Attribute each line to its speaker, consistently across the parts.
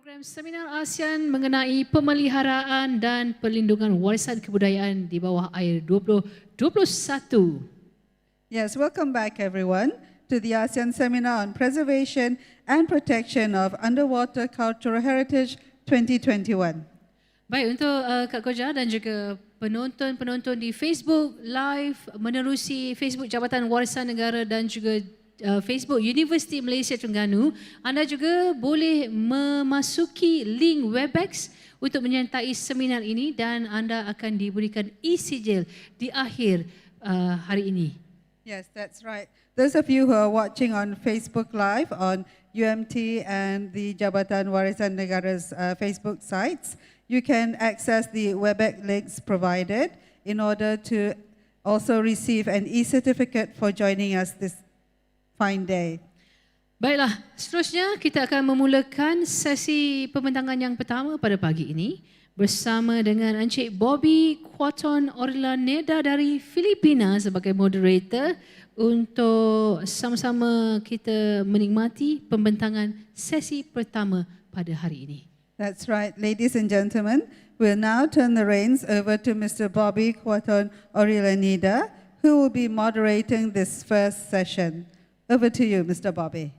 Speaker 1: Program Seminar ASEAN mengenai pemeliharaan dan perlindungan warisan kebudayaan di bawah air 2021.
Speaker 2: Yes, welcome back everyone to the ASEAN Seminar on Preservation and Protection of Underwater Cultural Heritage 2021.
Speaker 1: Baik, untuk Kak Koja dan juga penonton-penonton di Facebook Live menerusi Facebook Jabatan Warisan Negara dan juga Facebook Universiti Malaysia Terengganu, anda juga boleh memasuki link Webex untuk menyertai seminar ini dan anda akan diberikan e-sijil di akhir hari ini.
Speaker 2: Yes, that's right. Those of you who are watching on Facebook Live on UMT and the Jabatan Warisan Negara's Facebook sites, you can access the Webex links provided in order to also receive an e-certificate for joining us this fine day.
Speaker 1: Baiklah, seterusnya kita akan memulakan sesi pembentangan yang pertama pada pagi ini bersama dengan Encik Bobby Quaton Orlaneda dari Filipina sebagai moderator untuk sama-sama kita menikmati pembentangan sesi pertama pada hari ini.
Speaker 2: That's right, ladies and gentlemen. We'll now turn the reins over to Mr. Bobby Quaton Orlaneda, who will be moderating this first session. Over to you, Mr. Bobby.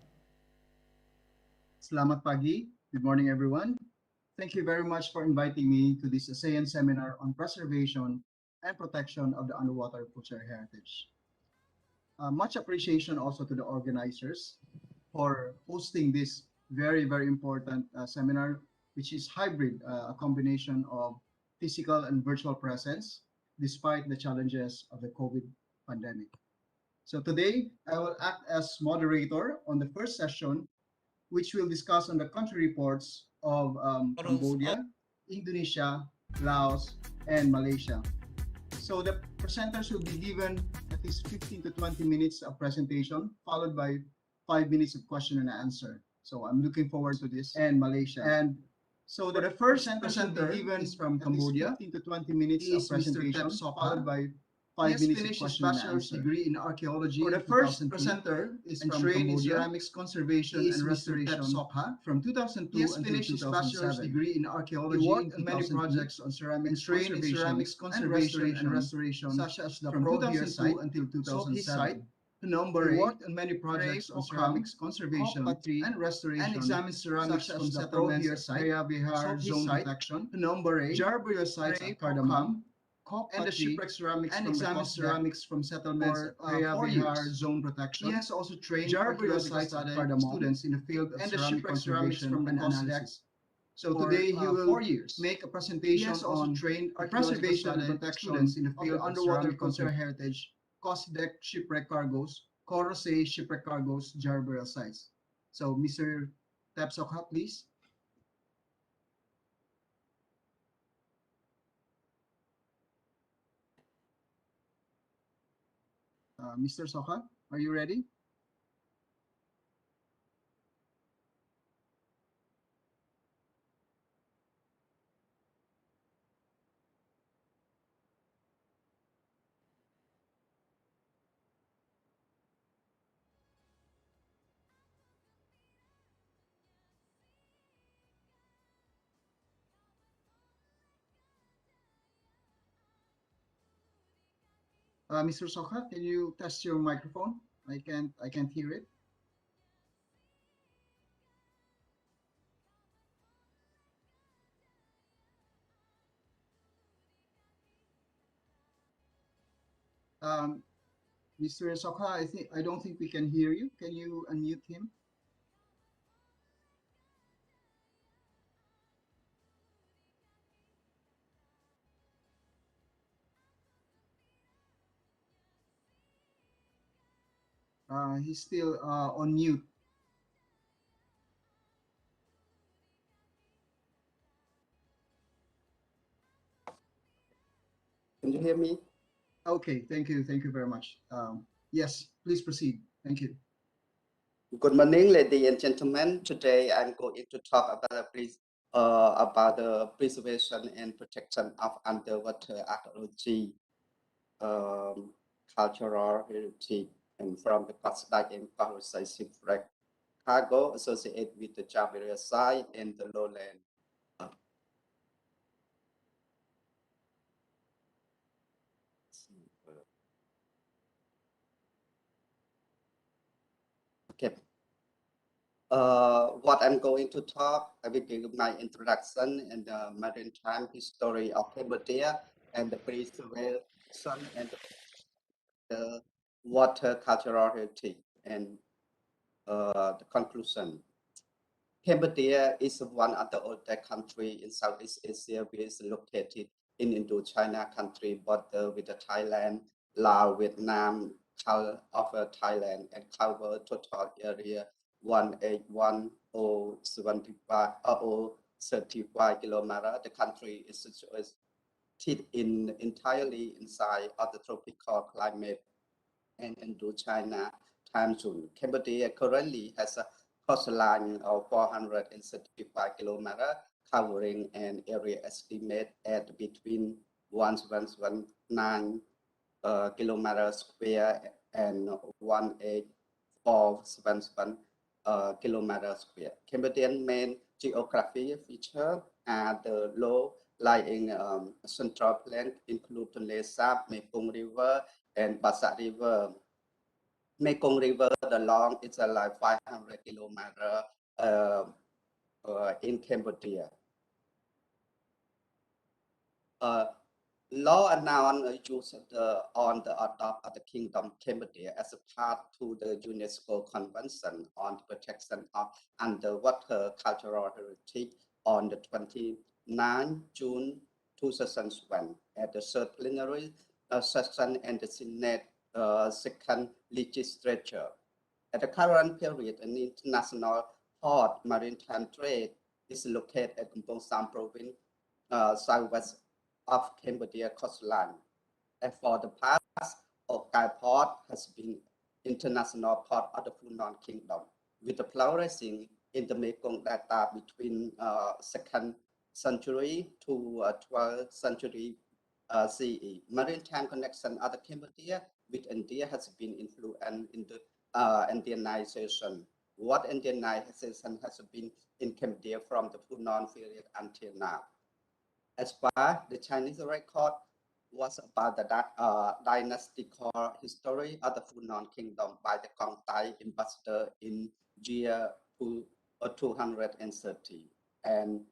Speaker 3: Selamat pagi. Good morning, everyone. Thank you very much for inviting me to this ASEAN seminar on preservation and protection of the underwater cultural heritage. Much appreciation also to the organizers for hosting this very, very important seminar, which is hybrid, a combination of physical and virtual presence, despite the challenges of the COVID pandemic. So today, I will act as moderator on the first session, which will discuss on the country reports of Cambodia, Indonesia, Laos, and Malaysia. So the presenters will be given at least 15 to 20 minutes of presentation, followed by 5 minutes of question and answer. So I'm looking forward to this. And Malaysia. And so the first presenter given is from Cambodia, 15 to 20 minutes of presentation, followed by 5 minutes of question and answer. Degree in Archaeology. For the first presenter is from Cambodia, Ceramics Conservation and Restoration. Tep Sokha. From 2002 until 2007. Degree in Archaeology. He worked on many projects on ceramics conservation and restoration, such as the Prof site until 2007. He worked on many projects on ceramics conservation and restoration, and examined ceramics from the Prof site, zone protection, Jar site at Cargamos, and the Shipwreck ceramics and examined ceramics from settlements zone protection. He has also trained archaeological students in the field of ceramic conservation and analysis. So today he will make a presentation on preservation and protection in the field of underwater cultural heritage, Sdech shipwreck cargoes, Rusei shipwreck cargoes, jar burial sites. So Mr. Tep Sokha, please. Mr. Sokha, are you ready? Mr. Sokha, can you test your microphone? I can't hear it. Mr. Sokha, I don't think we can hear you. Can you unmute him? He's still on mute.
Speaker 4: Can you hear me?
Speaker 3: Okay, thank you very much. Yes, please proceed. Thank you.
Speaker 4: Good morning, ladies and gentlemen. Today I'm going to talk about the preservation and protection of underwater archaeology, cultural heritage, and from the Sdech and Rusei shipwreck, cargo associated with the Jabiria site and the lowland. Okay. What I'm going to talk, I will give my introduction and the maritime history of Cambodia and the preservation and the water cultural heritage and the conclusion. Cambodia is one of the oldest countries in Southeast Asia, which is located in Indochina country border with Thailand, Laos, Vietnam, of Thailand, and cover total area 181,035 kilometers. The country is situated entirely inside of the tropical climate and Indochina time zone. Cambodia currently has a coastline of 435 kilometers, covering an area estimated at between 1,119 kilometers square and 1,847 kilometers square. Cambodian main geographic features are the low-lying central plain, include Tonle Sap, Mekong River, and Basa River. Mekong River, the long is like 500 kilometers in Cambodia. Law announced use on the adopt of the Kingdom Cambodia as a part to the UNESCO Convention on the Protection of Underwater Cultural Heritage on the 29th June 2001 at the third plenary session and the Senate second legislature. At the current period, an international port maritime trade is located at Kampong province, southwest of Cambodia coastline. And for the past, Okai Port has been international port of the Funan Kingdom, with the flourishing in the Mekong Delta between 2nd century to 12th century CE. Maritime connection of the Cambodia with India has been influenced in the Indianization. What Indianization has been in Cambodia from the Funan period until now. As far the Chinese record was about the dynastical history of the Funan Kingdom by the Kongtai ambassador in year 230. And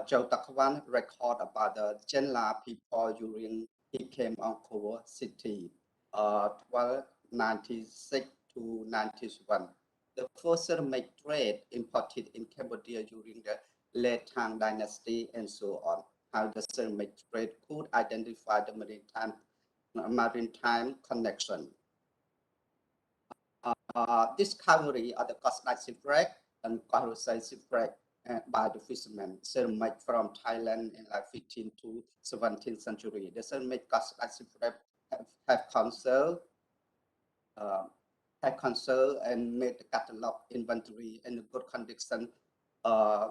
Speaker 4: Chow Takwan record about the Chenla people during he came on Korea city 1296 to 91. The first ceramic trade imported in Cambodia during the late Tang dynasty and so on. How the ceramic trade could identify the maritime connection. Discovery of the coastline shipwreck and Rusei shipwreck by the fishermen, ceramic from Thailand in like 15th to 17th century. The ceramic coastline shipwreck have conserved and made the catalog inventory in good condition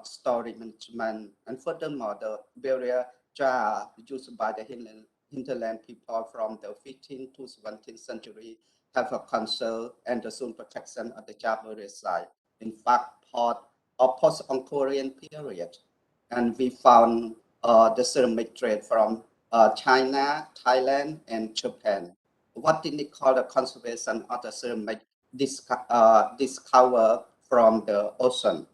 Speaker 4: storage management, and furthermore, the barrier jar used by the hinterland people from the 15th to 17th century have a conserved and the soon protection of the Jabiria site. In fact, post-Angkorian period, and we found the ceramic trade from China, Thailand, and Japan. What did they call the conservation of the ceramic discovered from the ocean?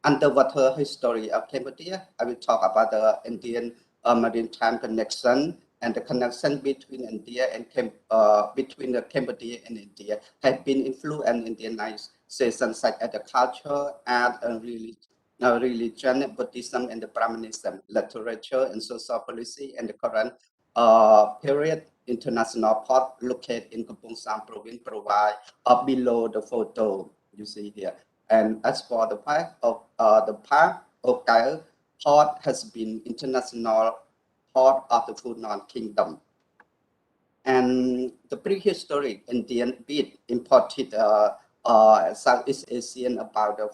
Speaker 4: Underwater history of Cambodia. I will talk about the Indian maritime connection and the connection between India and between the Cambodia and India have been influenced Indianization such as the culture, art, and religion, Buddhism, and the Brahmanism, literature, and social policy, and the current period international port located in Kampong Sam province provide below the photo you see here. And as for the part of Kyle, port has been international port of the Funan Kingdom. And the prehistoric Indian bead imported Southeast Asian about the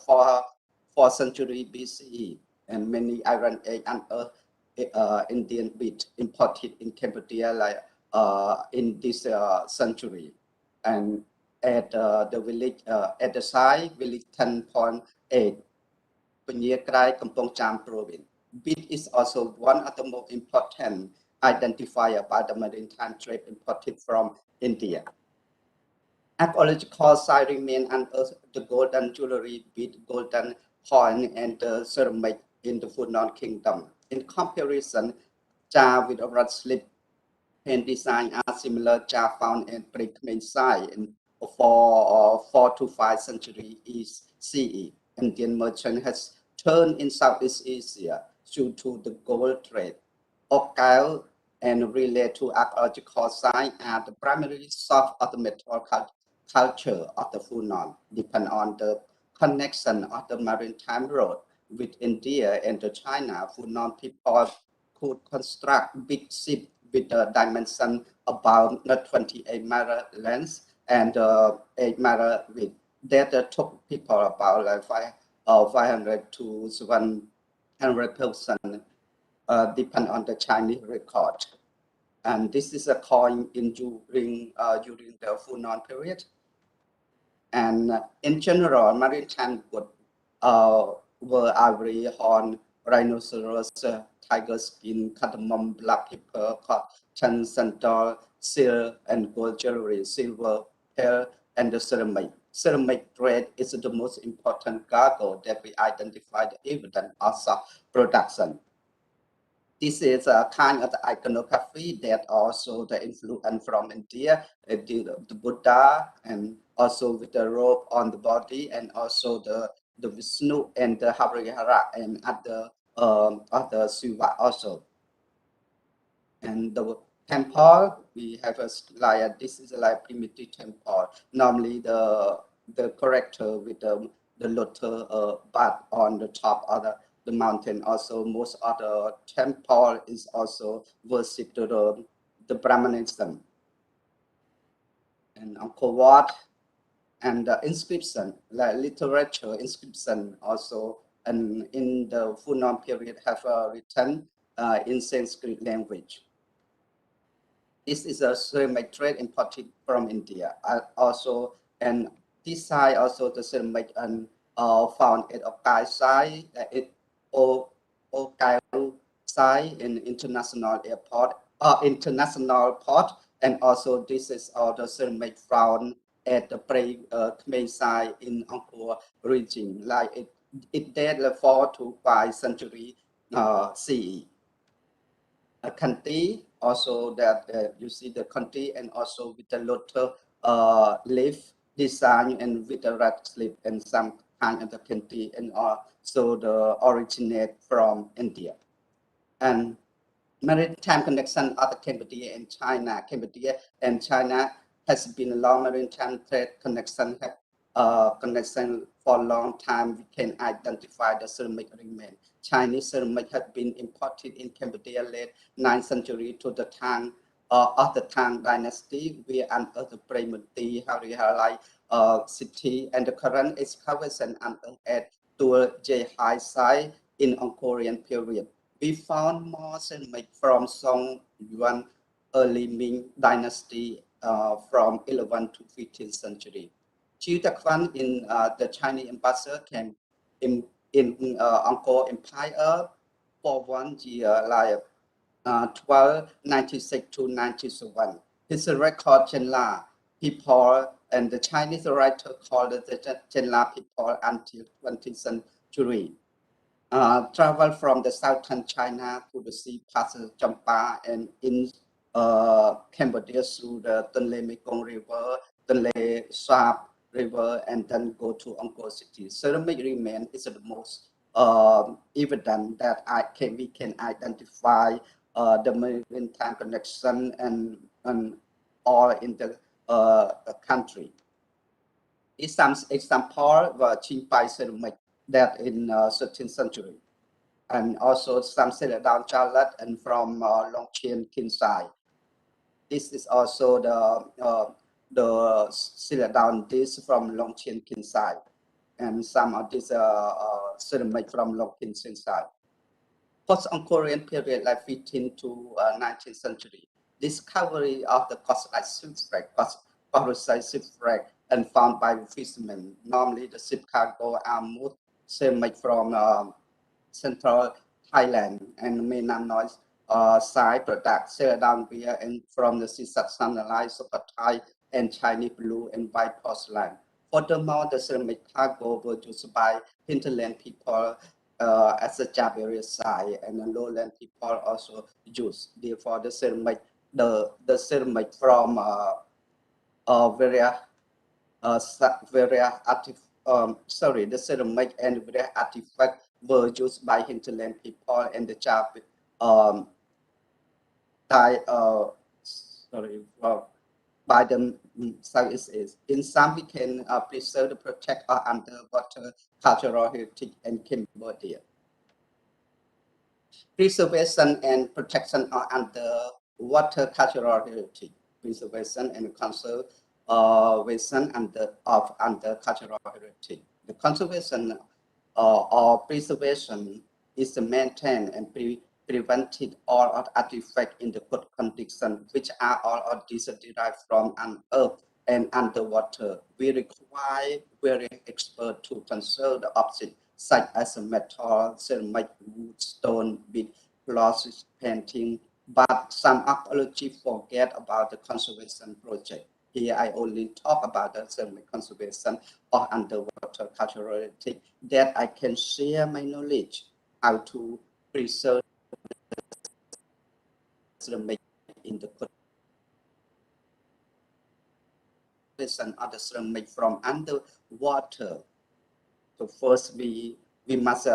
Speaker 4: 4th century BCE, and many Iron Age unearthed Indian bead imported in Cambodia like in this century. and at the village at the site village 10.8 near Kampong Cham province. Bit is also one of the most important identifier by the maritime trade imported from India. Archaeological site remain unearthed the golden jewelry, bead, golden coin, and the ceramic in the Funan kingdom. In comparison, jar with a red slip and design are similar jar found in pre-Khmer site in 4 to 5 century CE. Indian merchant has turned in Southeast Asia due to the gold trade. Occult and relate to archaeological site are the primary source of the metal culture of the Funan, depend on the connection of the maritime road with India and China. Funan people could construct big ships with a dimension about 28 meter length and 8 meter width. That took people about like 500 to 700 person, depend on the Chinese record. And this is a coin in during the Funan period. And in general, maritime wood were ivory, horn, rhinoceros, tiger skin, cardamom, black pepper, cotton, sandal, silver, and gold jewelry, silver, pearl, and the ceramic. Ceramic trade is the most important cargo that we identify the evidence of production. This is a kind of iconography that also the influence from India, the Buddha, and also with the robe on the body, and also the Vishnu and the Harihara and other Shiva also. And the temple, we have this is like primitive temple. Normally the character with the lotus bud on the top of the mountain. Also, most of the temple is also worship to the Brahmanism. And Angkor Wat and the inscription, like literature inscription also, and in the Funan period have written in Sanskrit language. This is a ceramic trade imported from India. Also, and this side also the ceramic and found at Okai side, Okai side in international airport, international port, and also this is all the ceramic found at the Khmer side in Angkor region, like it dated 4 to 5 century CE. A country also that you see the country and also with the lotus leaf design and with the red slip and some kind of the country and also the originate from India. And maritime connection of the Cambodia and China. Cambodia and China has been a long maritime trade connection for a long time. We can identify the ceramic remain. Chinese ceramic have been imported in Cambodia late 9th century to the Tang of the Tang dynasty. We unearthed the Premati, Harihara city, and the current excavation unearthed at Tul Jehai site in Angkorian period. We found more ceramic from Song Yuan early Ming dynasty from 11th to 15th century. Chiu Takwan in the Chinese ambassador came in Angkor Empire for 1 year, like 1296 to 97. His record Chenla people and the Chinese writer called the Chenla people until 20th century. Travel from the southern China to the sea past Champa and in Cambodia through the Tonle Mekong River, Tonle Sap River, and then go to Angkor City. Ceramic remain is the most evident that we can identify the maritime connection and all in the country. Some example were Chinpai ceramic that in 13th century, and also some settled down Charlotte and from Longchen Kinsai. This is also the settled down this from Longchen Kinsai, and some of these ceramic from Longchen Kinsai. Post-Angkorian period, like 15th to 19th century, discovery of the coast like Shipwreck, Rusei shipwreck and found by fishermen. Normally, the ship cargo are moved ceramic from central Thailand and mainland North side product down beer and from the Sunlight, Sukhothai and Chinese blue and white porcelain. Furthermore, the ceramic cargo were used by hinterland people as a Jabari side, and the lowland people also use. Therefore, the ceramic from various the ceramic and various artifacts were used by hinterland people and the um, sorry, by the Southeast Asia. In some, we can preserve, protect our underwater cultural heritage in Cambodia. Preservation and protection are underwater cultural heritage. Preservation and conservation of cultural heritage. The conservation or preservation is to maintain and prevented all of artifacts in the good condition, which are all of these derived from an earth and underwater. We require very expert to conserve the object such as metal, ceramic, wood, stone, bead, glass, painting, but some archaeologists forget about the conservation project. Here I only talk about the ceramic conservation or underwater cultural heritage that I can share my knowledge how to preserve ceramic in the conservation of the ceramic from underwater. So first we must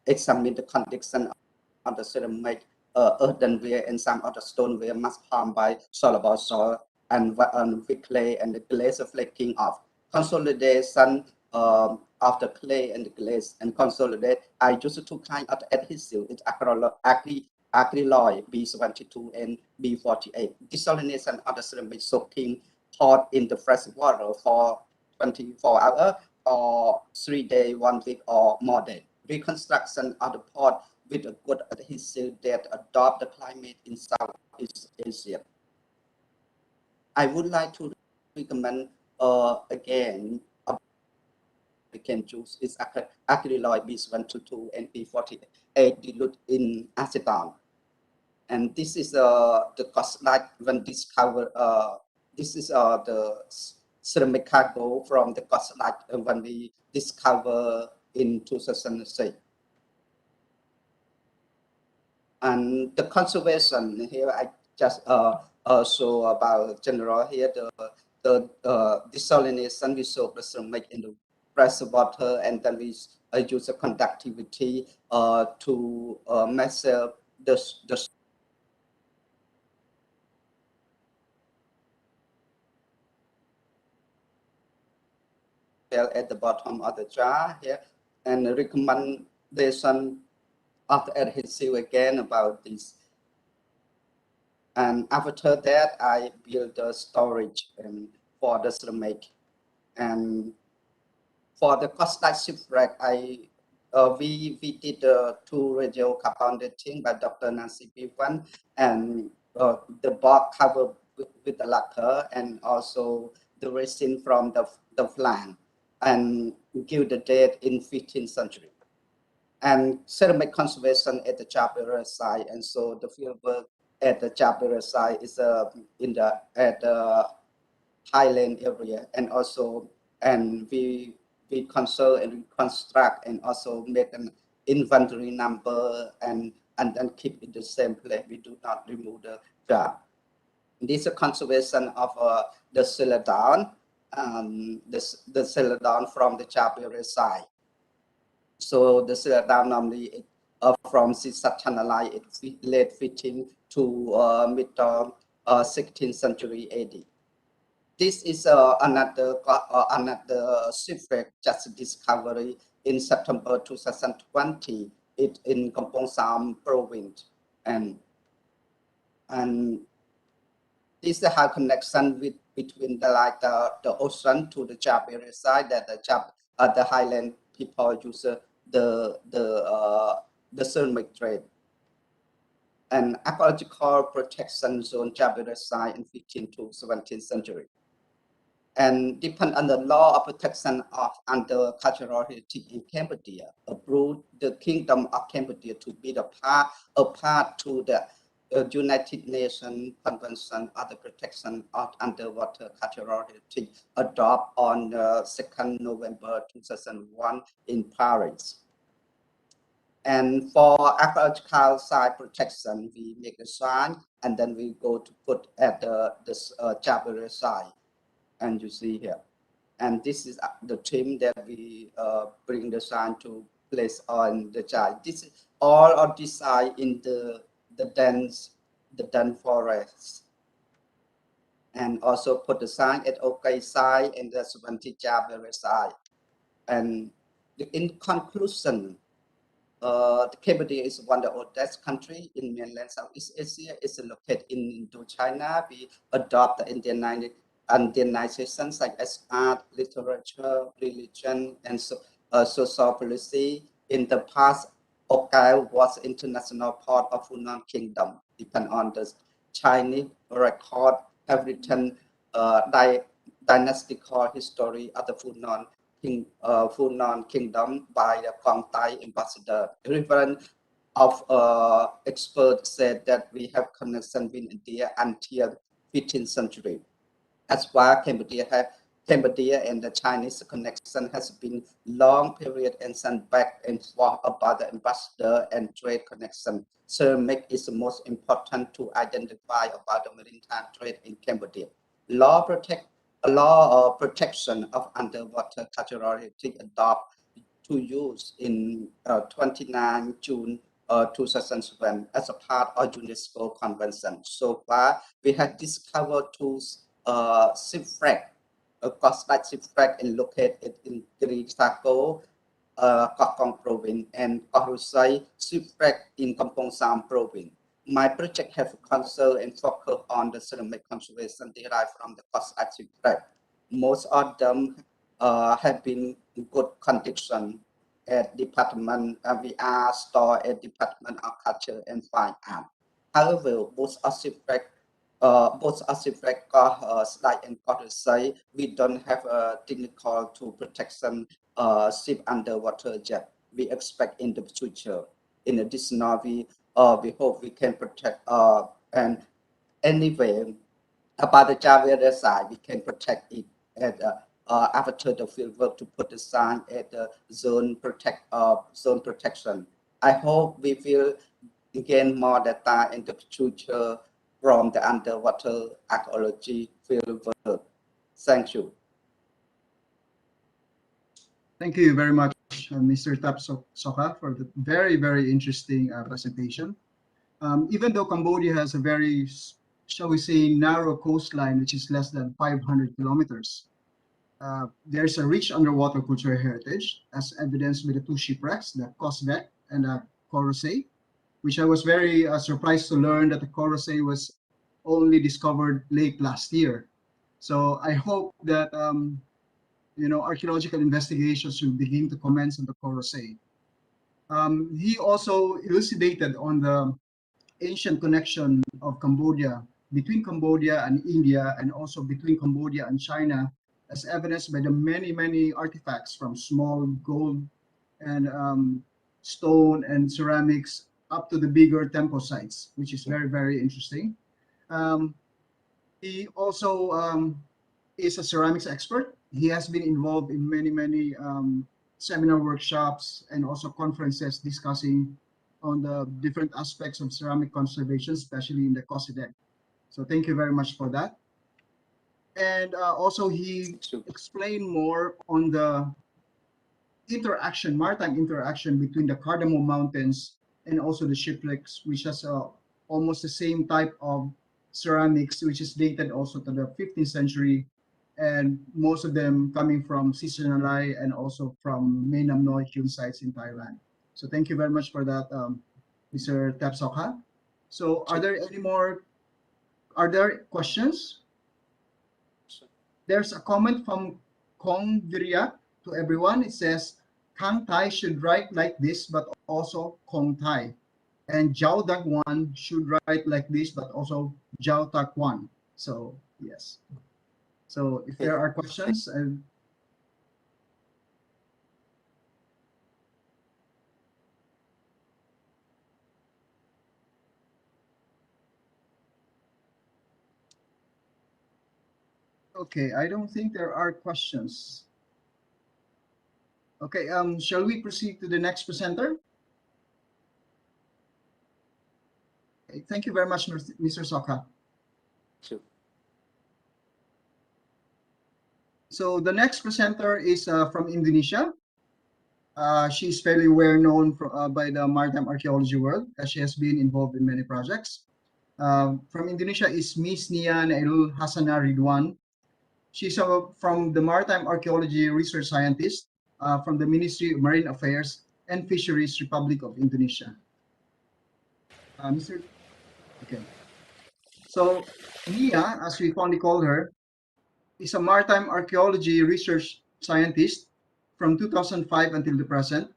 Speaker 4: examine the condition of the ceramic earthenware and some of the stoneware must harmed by soluble soil and with clay and the glaze flaking off. Consolidation of the clay and the glaze and consolidate. I use two kinds of adhesive. It's acryloid B72 and B48. Desalination of the ceramic soaking pot in the fresh water for 24 hours or 3 days, 1 week or more days. Reconstruction of the pot with a good adhesive that adopt the climate in Southeast Asia. I would like to recommend again we can choose is acryloid B122 and B48 dilute in acetone. And this is the cost like when discovered this is the ceramic cargo from the cost like when we discover in 2006. And the conservation here, I just show about general here the desalination we soak the ceramic in the fresh water, and then we use the conductivity to measure the at the bottom of the jar here, and recommendation of the adhesive again about this. And after that, I built the storage for the ceramic. And for the costlike shipwreck, we did two radiocarbon dating by Dr. Nancy Bidong, and the box covered with the lacquer and also the resin from the flank, and give the date in 15th century. And ceramic conservation at the Jabari site, and so the field work at the Jabari site is at the Highland area, and also we conserve and reconstruct and also make an inventory number and then keep it the same place. We do not remove the jar. This is a conservation of the cellar down, the cellar down from the Jabari side. So the cellar down normally from Sisathanalai, it's late 15th to mid 16th century AD. This is another shipwreck just discovery in September 2020. It in Kampong Sam province, and this has ceramic with between the ocean to the Jabari side that the Highland people use the ceramic trade. And archaeological protection zone Jabari site in 15th to 17th century. and depend on the law of protection of under cultural heritage in Cambodia, approved the Kingdom of Cambodia to be a part to the United Nations Convention on the Protection of Underwater Cultural Heritage, adopted on 2nd November 2001 in Paris. And for archaeological site protection, we make a sign and then we go to put at the Javari site, and you see here. And this is the team that we bring the sign to place on the child. This is all of this side in the dense forest. And also put the sign at OK side and the 70 Javari side. And in conclusion, Cambodia is one of the oldest countries in mainland Southeast Asia. It's located in Indochina. We adopt the Indianization such as art, literature, religion, and social policy. In the past, Okai was international part of Funan Kingdom. Depend on the Chinese record, have written dynastical history of the Funan Kingdom by the Quang Thai ambassador. Reverend of experts said that we have connection with India until 15th century. As far Cambodia and the Chinese connection has been long period and sent back and forth about the ambassador and trade connection. Ceramic is the most important to identify about the maritime trade in Cambodia. Law protection of underwater cultural heritage adopted to use in 29 June 2007 as a part of UNESCO convention. So far, we have discovered two shipwreck, a coast-like shipwreck located in Grisako, Kokong province, and Rusei shipwreck in Kampong Sam province. My project have concern and focus on the ceramic conservation derived from the coast-like shipwreck. Most of them have been in good condition at Department we are stored at Department of Culture and Fine Art. However, both are shipwreck Sdech and Rusei, we don't have a technical to protection ship underwater yet. We expect in the future. In addition, we hope we can protect and anyway about the Javari side, we can protect it at after the field work to put the sign at the zone protection. I hope we will gain more data in the future from the underwater archaeology field work. Thank you.
Speaker 3: Thank you very much, Mr. Tep Sokha, for the very, very interesting presentation. Even though Cambodia has a very, shall we say, narrow coastline, which is less than 500 kilometers, there's a rich underwater cultural heritage, as evidenced with the two shipwrecks, the Sdech and the Rusei, which I was very surprised to learn that the Rusei was only discovered late last year. So I hope that archaeological investigations will begin to commence on the Rusei. He also elucidated on the ancient connection of Cambodia between Cambodia and India, and also between Cambodia and China, as evidenced by the many artifacts from small gold and stone and ceramics up to the bigger temple sites, which is very interesting. He also is a ceramics expert. He has been involved in many seminar workshops and also conferences discussing on the different aspects of ceramic conservation, especially in the Sdech. So thank you very much for that. And also he explained more on the maritime interaction between the Cardamom Mountains and also the shipwrecks, which has almost the same type of ceramics, which is dated also to the 15th century, and most of them coming from Sisonalai and also from Mae Nam Noi Hewn sites in Thailand. So thank you very much for that, Mr. Tep Sokha. So are there questions? There's a comment from Kong Viria to everyone. It says, Kang Thai should write like this, but also Kong Thai. And Jiao Dak Wan should write like this, but also Jiao Tak Wan. So, yes. So if there are questions, okay, I don't think there are questions. Okay, shall we proceed to the next presenter? Okay, thank you very much, Mr. Sokha.
Speaker 4: Sure.
Speaker 3: So the next presenter is from Indonesia. She's fairly well known by the maritime archaeology world, as she has been involved in many projects. From Indonesia is Miss Nia Naelul Hasanah Ridwan. She's from the Maritime Archaeology Research Scientist from the Ministry of Marine Affairs and Fisheries, Republic of Indonesia. Mr. Okay. So Nia, as we fondly call her, is a maritime archaeology research scientist from 2005 until the present,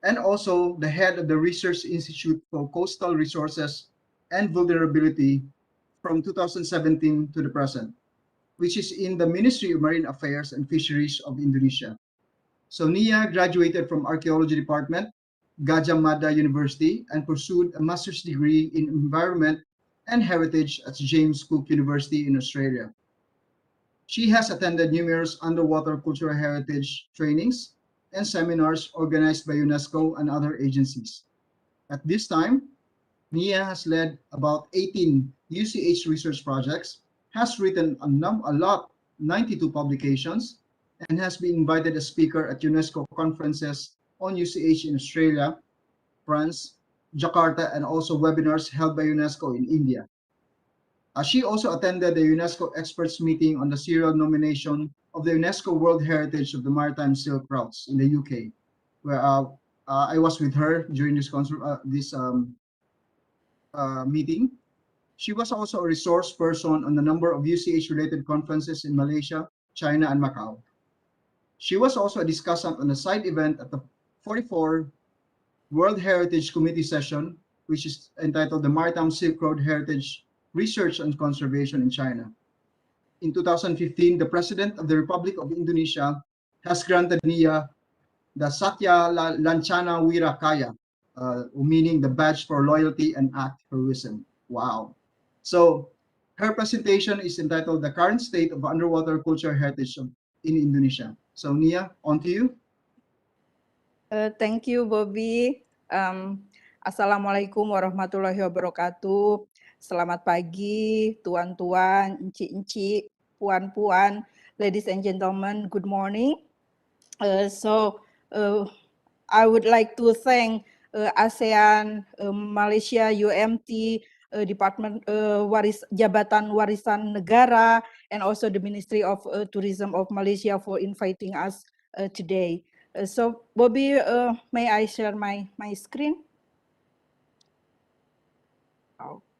Speaker 3: and also the head of the Research Institute for Coastal Resources and Vulnerability from 2017 to the present, which is in the Ministry of Marine Affairs and Fisheries of Indonesia. So Nia graduated from Archaeology Department, Gajah Mada University, and pursued a master's degree in Environment and Heritage at James Cook University in Australia. She has attended numerous underwater cultural heritage trainings and seminars organized by UNESCO and other agencies. At this time, Nia has led about 18 UCH research projects, has written a lot, 92 publications, and has been invited as speaker at UNESCO conferences on UCH in Australia, France, Jakarta, and also webinars held by UNESCO in India. She also attended the UNESCO experts meeting on the serial nomination of the UNESCO World Heritage of the Maritime Silk Routes in the UK, where I was with her during this meeting. She was also a resource person on a number of UCH-related conferences in Malaysia, China, and Macau. She was also a discussant on a side event at the 44 World Heritage Committee session, which is entitled the Maritime Silk Road Heritage Research and Conservation in China. In 2015, the President of the Republic of Indonesia has granted Nia the Satya Lancana Wirakaya, meaning the badge for loyalty and act heroism. Wow. So her presentation is entitled The Current State of Underwater Cultural Heritage in Indonesia. So Nia, on to you.
Speaker 5: Thank you, Bobby. Assalamualaikum warahmatullahi wabarakatuh. Selamat pagi, tuan-tuan, encik-encik, puan-puan, ladies and gentlemen, good morning. I would like to thank ASEAN, Malaysia, UMT, Department Jabatan Warisan Negara, and also the Ministry of Tourism of Malaysia for inviting us today. So Bobby, may I share my screen?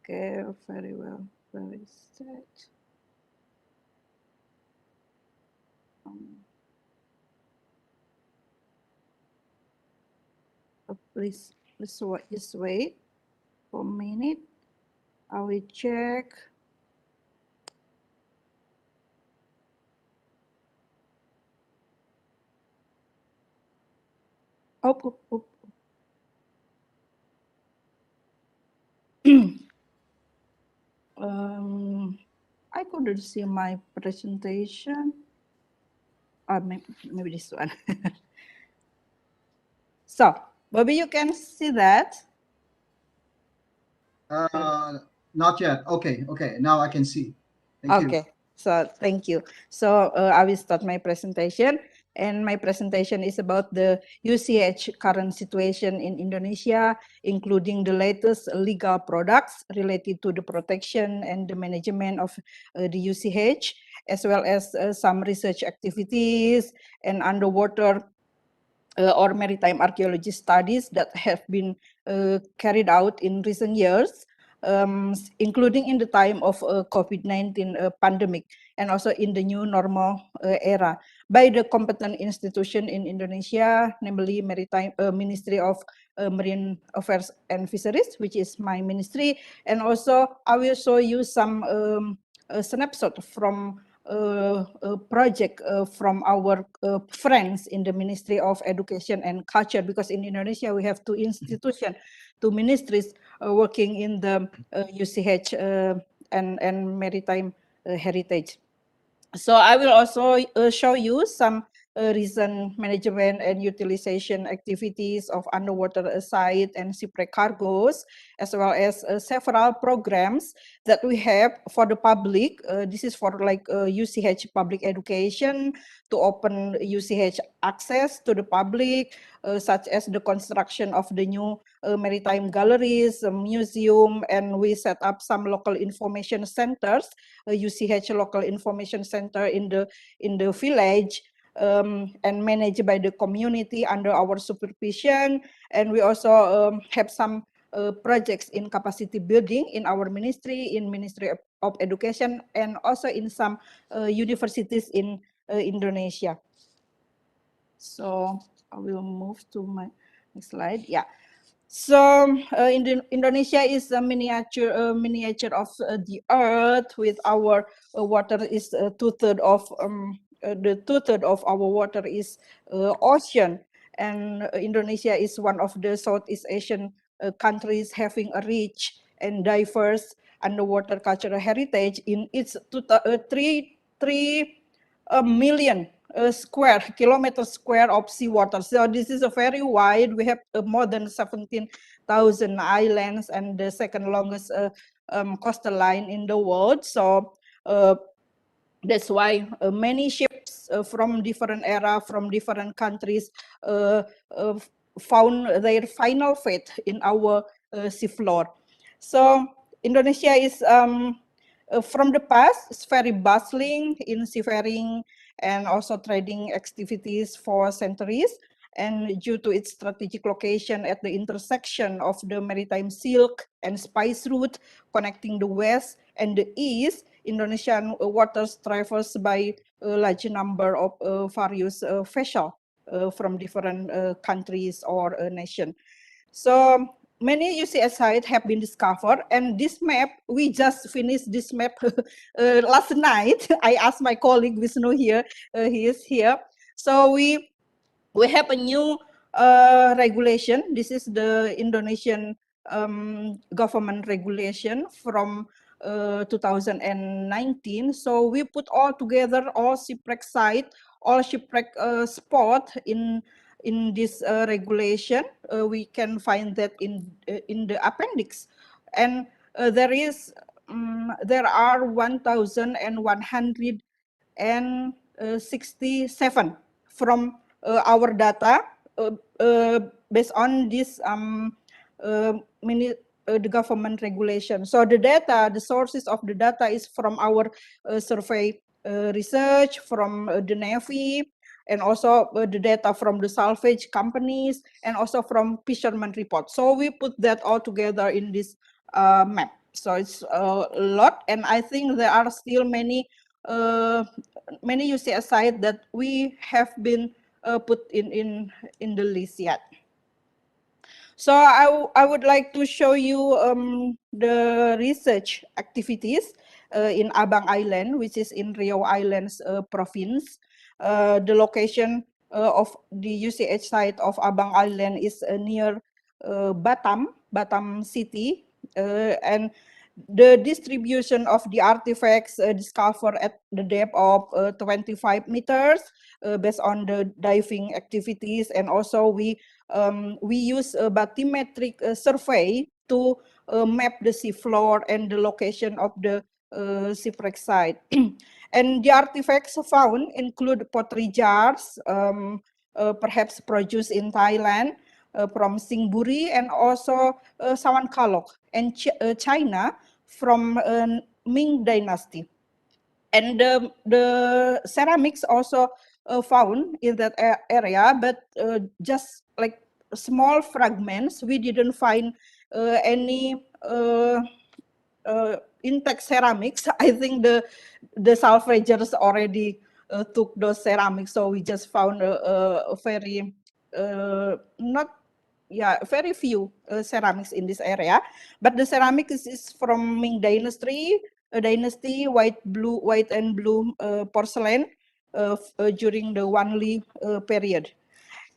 Speaker 5: Okay, very well. Where is that? Please just wait for a minute. I will check. Oh. I couldn't see my presentation. Maybe this one. So, Bobby, you can see that?
Speaker 3: Not yet. Okay. Now I can see. Thank you.
Speaker 5: Okay. So thank you. So I will start my presentation, and my presentation is about the UCH current situation in Indonesia, including the latest legal products related to the protection and the management of the UCH, as well as some research activities and underwater or maritime archaeology studies that have been carried out in recent years, including in the time of COVID-19 pandemic and also in the new normal era by the competent institution in Indonesia, namely Maritime Ministry of Marine Affairs and Fisheries, which is my ministry. And also I will show you some snapshot from project from our friends in the Ministry of Education and Culture, because in Indonesia we have two institutions, two ministries working in the UCH and maritime heritage. So I will also show you some recent management and utilization activities of underwater site and shipwreck cargoes, as well as several programs that we have for the public. This is for like UCH public education, to open UCH access to the public, such as the construction of the new maritime galleries, a museum, and we set up some local information centers, UCH local information center in the village, and managed by the community under our supervision. And we also have some projects in capacity building in our ministry, in Ministry of Education, and also in some universities in Indonesia. So I will move to my next slide. Yeah. So Indonesia is a miniature of the earth. With our water is two-thirds of the two-thirds of our water is ocean, and Indonesia is one of the Southeast Asian countries having a rich and diverse underwater cultural heritage in its 3 million square kilometers square of seawater. So this is a very wide. We have more than 17,000 islands and the second longest coastal line in the world. So that's why many ships from different era, from different countries, found their final fate in our seafloor. So Indonesia is from the past, it's very bustling in seafaring and also trading activities for centuries. And due to its strategic location at the intersection of the maritime silk and spice route connecting the west and the east, Indonesian waters traversed by a large number of various vessels from different countries or nation. So many UCS sites have been discovered, and this map, we just finished this map last night. I asked my colleague Vishnu here, he is here. So we have a new regulation. This is the Indonesian government regulation from 2019. So we put all together all shipwreck site, all shipwreck spot in this regulation. We can find that in the appendix, and there are 1,167 from our data based on this the government regulation. So the data, the sources of the data is from our survey research, from the Navy, and also the data from the salvage companies, and also from fisherman reports. So we put that all together in this map. So it's a lot, and I think there are still many UCS sites that we have been put in the list yet. So I would like to show you the research activities in Abang Island, which is in Riau Islands province. The location of the UCH site of Abang Island is near Batam city, and the distribution of the artifacts discovered at the depth of 25 meters based on the diving activities, and also we use a bathymetric survey to map the seafloor and the location of the shipwreck site. And the artifacts found include pottery jars, perhaps produced in Thailand, from Singburi, and also Sawan Kalok, and China from Ming Dynasty. And the ceramics also found in that area, but just like small fragments. We didn't find any intact ceramics. I think the salvagers already took those ceramics, so we just found a very very few ceramics in this area. But the ceramics is from Ming Dynasty, dynasty, white and blue porcelain during the Wanli period.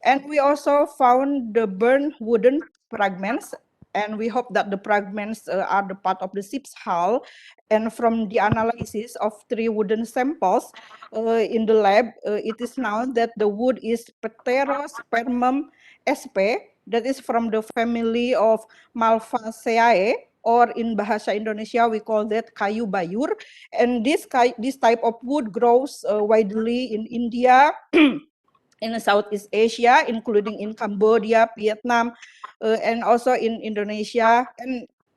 Speaker 5: And we also found the burned wooden fragments, and we hope that the fragments are the part of the ship's hull. And from the analysis of 3 wooden samples in the lab, it is known that the wood is Pterospermum sp, that is from the family of Malvaceae, or in Bahasa Indonesia we call that kayu bayur. And this type of wood grows widely in India, in Southeast Asia, including in Cambodia, Vietnam, and also in Indonesia,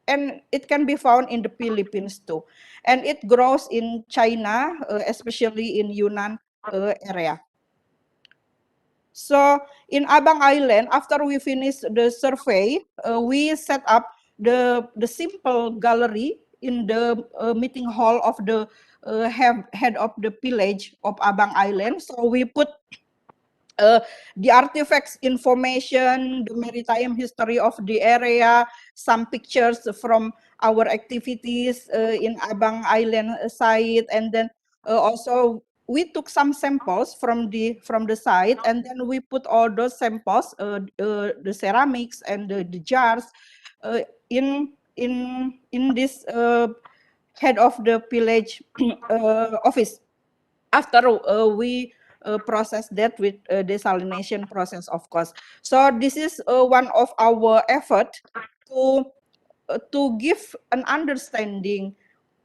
Speaker 5: and it can be found in the Philippines too. And it grows in China, especially in Yunnan area. So in Abang Island, after we finished the survey, we set up the simple gallery in the meeting hall of the head of the village of Abang Island. So we put the artifacts information, the maritime history of the area, some pictures from our activities in Abang Island site, and then also we took some samples from the site, and then we put all those samples, the ceramics and the jars, in this head of the village office. After we process that with desalination process, of course. So this is one of our effort to give an understanding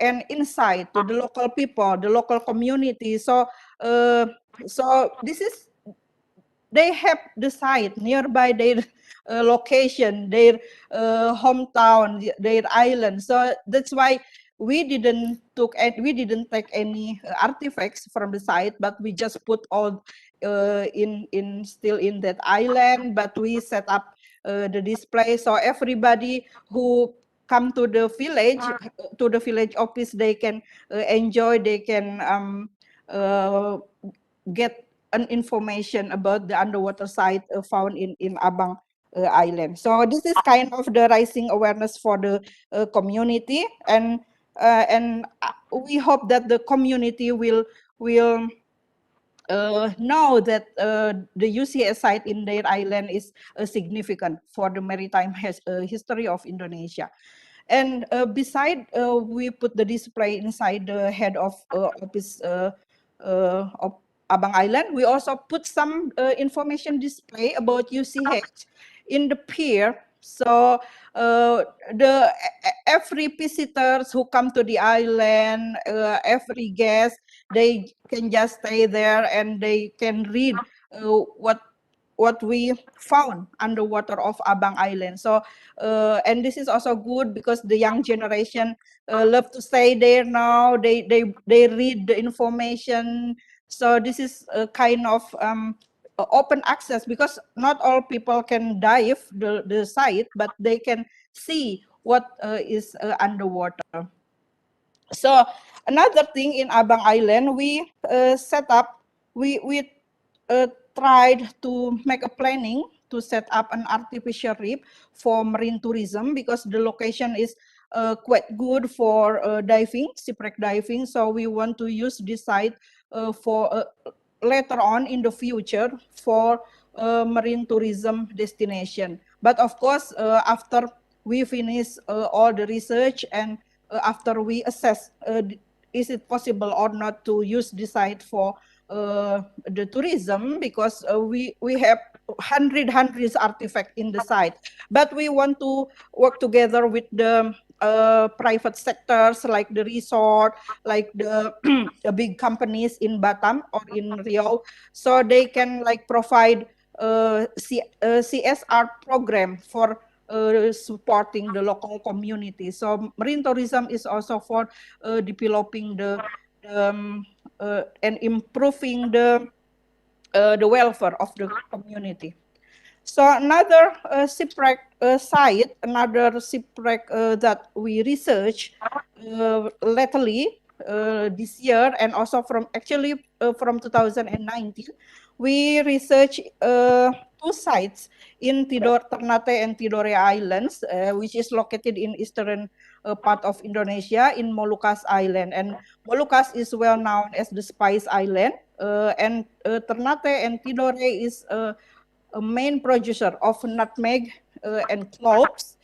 Speaker 5: and insight to the local people, the local community. So this is, they have the site nearby their location, their hometown, their island. So that's why we didn't take any artifacts from the site, but we just put all still in that island. But we set up the display, so everybody who come to the village office, they can enjoy, they can get an information about the underwater site found in Abang Island. So this is kind of the raising awareness for the community, and we hope that the community will know that the UCS site in their island is significant for the maritime history of Indonesia. And beside, we put the display inside the head of office of Abang Island. We also put some information display about UCH in the pier. So every visitors who come to the island, every guest, they can just stay there and they can read what we found underwater of Abang Island. So and this is also good because the young generation love to stay there now. They read the information. So this is a kind of open access, because not all people can dive the site, but they can see what is underwater. So another thing in Abang Island, we set up, we tried to make a planning to set up an artificial reef for marine tourism, because the location is quite good for diving, shipwreck diving. So we want to use this site for later on in the future for marine tourism destination. But of course, after we finish all the research and after we assess is it possible or not to use this site for the tourism, because we have hundreds artifacts in the site, but we want to work together with the private sectors, like the resort, like the big companies in Batam or in Riau, so they can like provide CSR program for supporting the local community. So marine tourism is also for developing the and improving the welfare of the community. So another shipwreck site, another shipwreck that we research lately this year, and also from 2019, we research 2 sites in Tidore Ternate and Tidore Islands, which is located in eastern part of Indonesia in Molucas Island. And Molucas is well known as the Spice Island, and Ternate and Tidore is a main producer of nutmeg and cloves,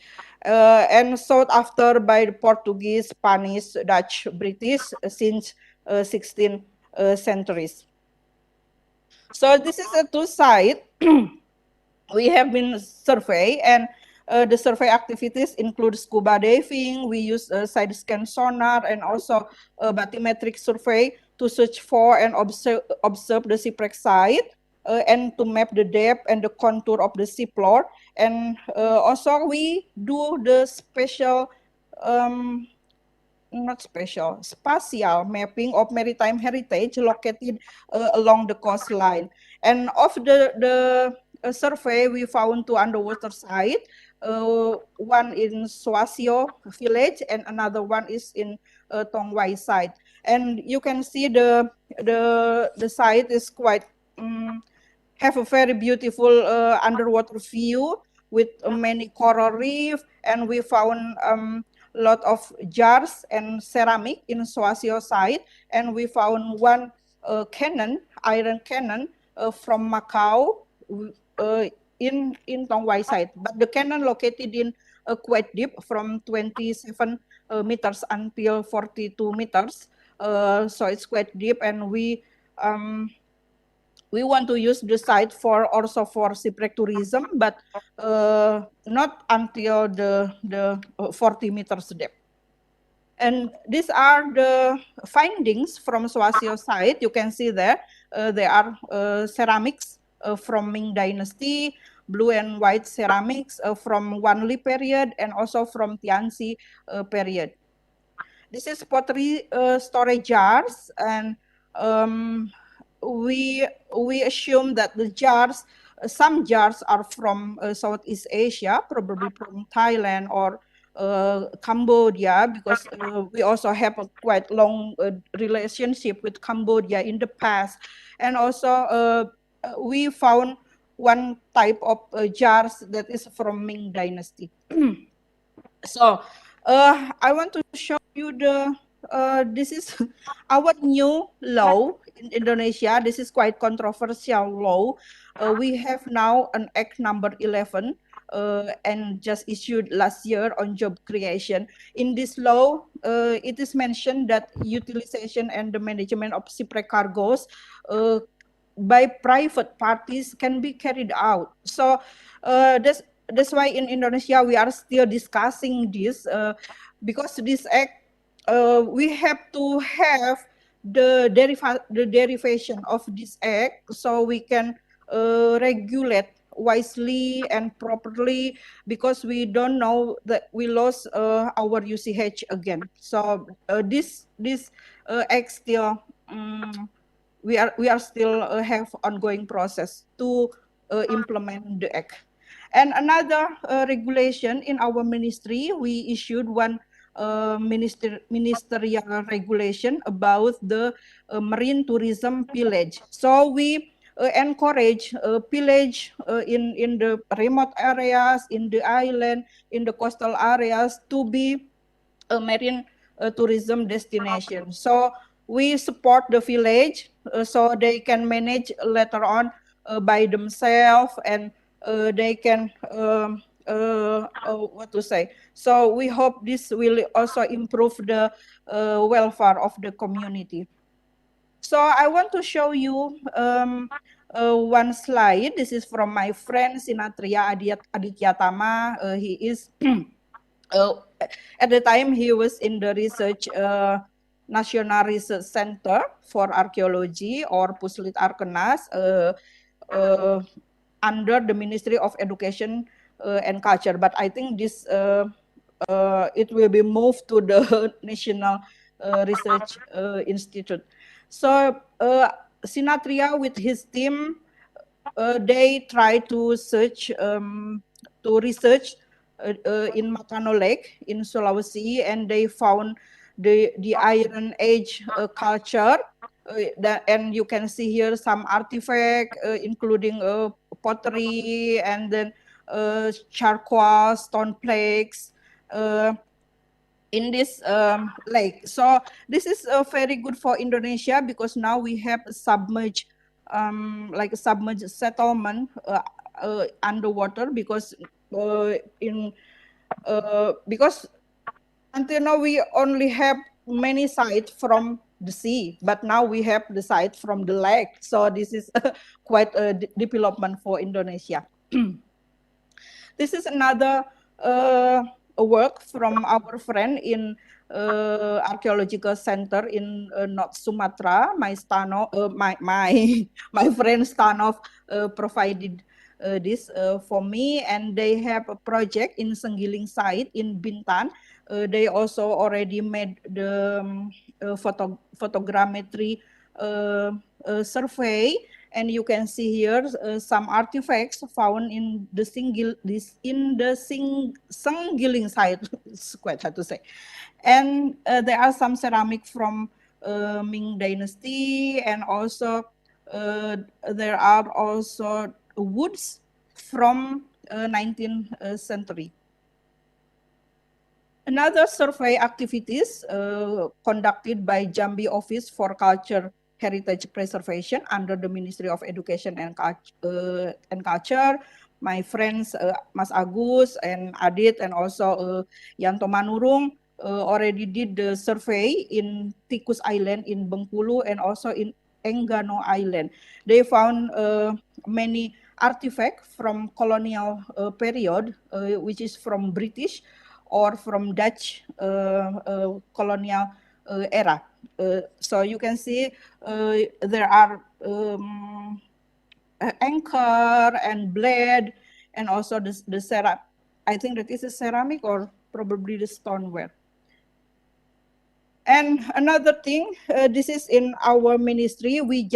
Speaker 5: and sought after by the Portuguese, Spanish, Dutch, British since 16th centuries. So this is a two site we have been survey, and the survey activities include scuba diving. We use side scan sonar and also bathymetric survey to search for and observe the shipwreck site, and to map the depth and the contour of the seafloor. And also we do the special spatial mapping of maritime heritage located along the coastline. And of the survey, we found two underwater sites, one in Swasio village and another one is in Tongwai site. And you can see the site is quite have a very beautiful underwater view with many coral reef, and we found lot of jars and ceramic in Swasio site, and we found one cannon, iron cannon from Macau in Tongwai site. But the cannon located in quite deep, from 27 meters until 42 meters. So it's quite deep, and we want to use the site for also for shipwreck tourism, but not until the 40 meters depth. And these are the findings from Swasio site. You can see there, there are ceramics from Ming Dynasty, blue and white ceramics from Wanli period, and also from Tianxi period. This is pottery storage jars, and we assume that the jars, some jars are from Southeast Asia, probably from Thailand or Cambodia, because we also have a quite long relationship with Cambodia in the past. And also we found one type of jars that is from Ming Dynasty. So I want to show you the this is our new law in Indonesia. This is quite controversial law. We have now an Act number 11 and just issued last year on job creation. In this law, it is mentioned that utilization and the management of shipwreck cargoes by private parties can be carried out. So that's why in Indonesia we are still discussing this, because this act, we have to have the derivation of this act so we can regulate wisely and properly, because we don't know that we lost our UCH again. So this act still we are still have ongoing process to implement the act. And another regulation in our ministry, we issued one ministerial regulation about the marine tourism pillage. So we encourage pillage in the remote areas, in the island, in the coastal areas to be a marine tourism destination. So we support the village so they can manage later on by themselves, and they can what to say. So we hope this will also improve the welfare of the community. So I want to show you one slide. This is from my friend Sinatria Adityatama. He is at the time he was in the research National Research Center for Archaeology, or Puslit Arkenas, under the Ministry of Education and Culture. But I think this it will be moved to the National Research Institute. So Sinatria with his team, they try to search to research in Makano Lake in Sulawesi, and they found the Iron Age culture. And you can see here some artifact, including pottery, and then charcoal, stone plaques. in this lake. So this is very good for Indonesia because now we have a submerged, like a submerged settlement underwater because because until now we only have many sites from the sea, but now we have the site from the lake. So this is quite a development for Indonesia. This is another a work from our friend in Archaeological Center in North Sumatra. My my friend Stanov provided this for me, and they have a project in Senggiling site in Bintan. They also already made the photogrammetry survey, and you can see here some artifacts found in the Senggiling site. It's quite hard to say. And there are some ceramic from Ming Dynasty, and also there are also woods from 19th century. Another survey activities conducted by Jambi Office for Culture Heritage Preservation under the Ministry of Education and Culture. My friends Mas Agus and Adit and also Yanto Manurung already did the survey in Tikus Island in Bengkulu and also in Terengganu Island. They found many artifacts from colonial period, which is from British or from Dutch colonial era. So you can see there are anchor and blade, and also the ceramic. I think that is a ceramic or probably the stoneware. And another thing, this is in our ministry. We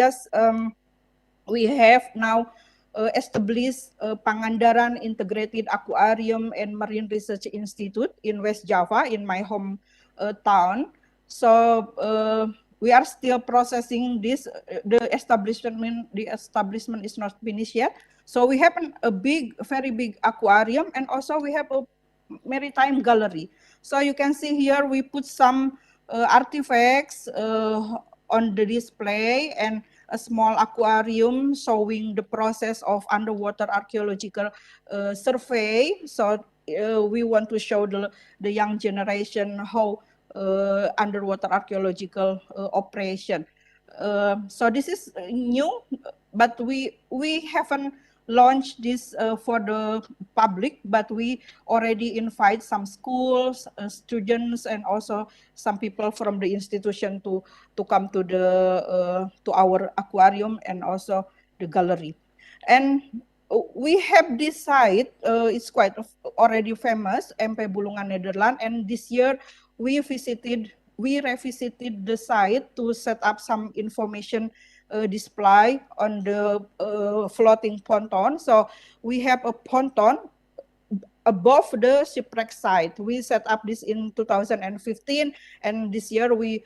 Speaker 5: have now established Pangandaran Integrated Aquarium and Marine Research Institute in West Java, in my home town. So we are still processing this. The establishment is not finished yet. So we have a very big aquarium, and also we have a maritime gallery. So you can see here we put some artifacts on the display, and a small aquarium showing the process of underwater archaeological survey. So we want to show the young generation how underwater archaeological operation. So this is new, but we haven't launched this for the public, but we already invite some schools, students, and also some people from the institution to come to the to our aquarium and also the gallery. And we have this site, it's quite already famous, Amphai Bulungan, Netherlands, and this year we revisited the site to set up some information display on the floating ponton. So we have a ponton above the shipwreck site. We set up this in 2015, and this year we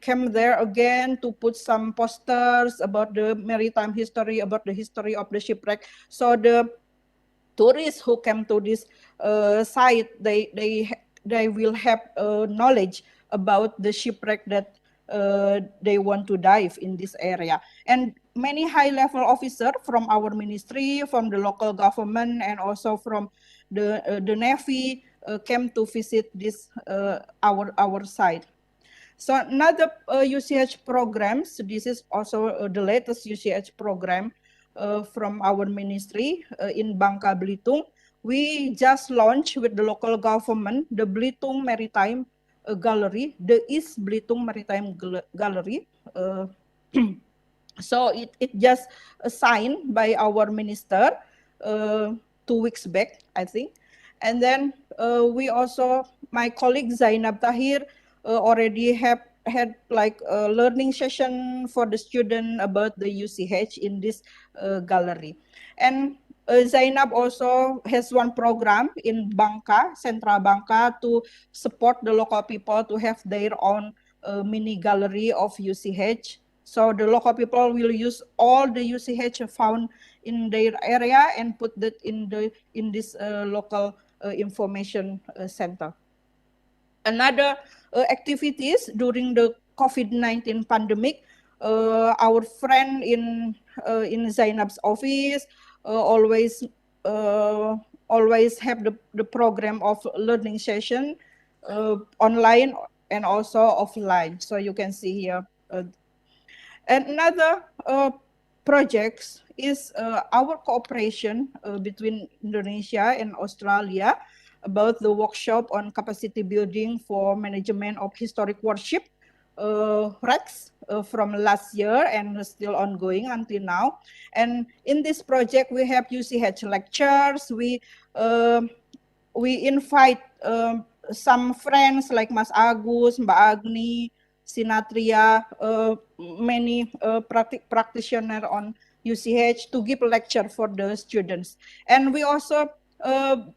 Speaker 5: came there again to put some posters about the maritime history, about the history of the shipwreck. So the tourists who came to this site, they will have knowledge about the shipwreck that they want to dive in this area. And many high-level officers from our ministry, from the local government, and also from the Navy came to visit this our site. So another UCH programs, this is also the latest UCH program from our ministry in Bangka Belitung. We just launched with the local government the Belitung Maritime Gallery, the East Belitung Maritime Gallery. So it just signed by our minister 2 weeks back, I think. And then we also, my colleague Zainab Tahir already had like a learning session for the student about the UCH in this gallery. And Zainab also has one program in Bangka, Central Bangka, to support the local people to have their own mini gallery of UCH. So the local people will use all the UCH found in their area and put that in this local information center. Another activities during the COVID-19 pandemic, our friend in Zainab's office always always have the program of learning session online and also offline. So you can see here. Another projects is our cooperation between Indonesia and Australia about the workshop on capacity building for management of historic worship wrecks from last year and still ongoing until now. And in this project, we have UCH lectures. We invite some friends like Mas Agus, Mbak Agni, Sinatria, many practitioners on UCH to give a lecture for the students. And we also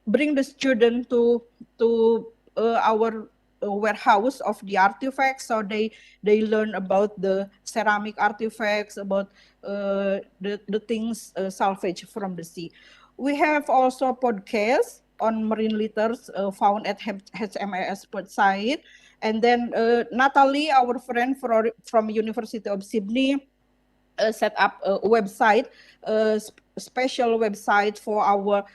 Speaker 5: bring the student to our warehouse of the artifacts, so they learn about the ceramic artifacts, about the things salvaged from the sea. We have also podcasts on marine litters found at HMAS Butphachith. And then Natalie, our friend from University of Sydney, set up a website, special website for our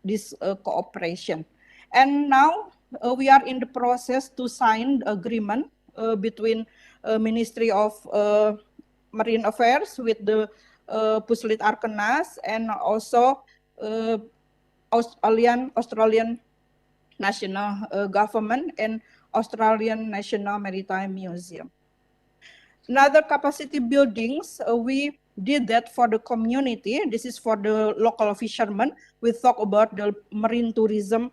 Speaker 5: this cooperation. And now we are in the process to sign the agreement between Ministry of Marine Affairs with the Puslit Arkanas and also Australian National Government and Australian National Maritime Museum. Another capacity buildings, we did that for the community. This is for the local fishermen. We talk about the marine tourism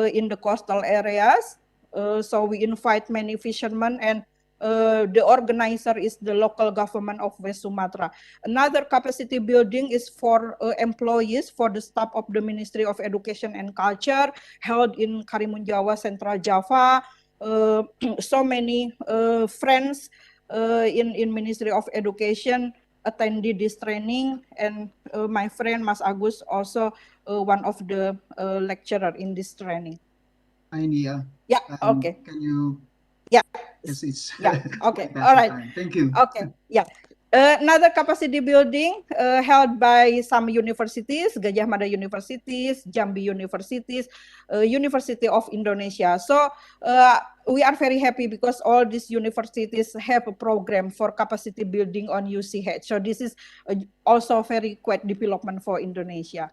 Speaker 5: in the coastal areas. So we invite many fishermen, and the organizer is the local government of West Sumatra. Another capacity building is for employees, for the staff of the Ministry of Education and Culture, held in Karimun Jawa, Central Java. So many friends in Ministry of Education attended this training, and my friend Mas Agus also one of the lecturer in this training.
Speaker 3: Hi, Nia.
Speaker 5: Yeah, okay.
Speaker 3: Can you?
Speaker 5: Yeah.
Speaker 3: Yes, it's.
Speaker 5: Yeah, okay, all right.
Speaker 3: Thank you.
Speaker 5: Okay, yeah. Another capacity building held by some universities, Gajah Mada Universities, Jambi Universities, University of Indonesia. So we are very happy because all these universities have a program for capacity building on UCH. So this is also very quite development for Indonesia.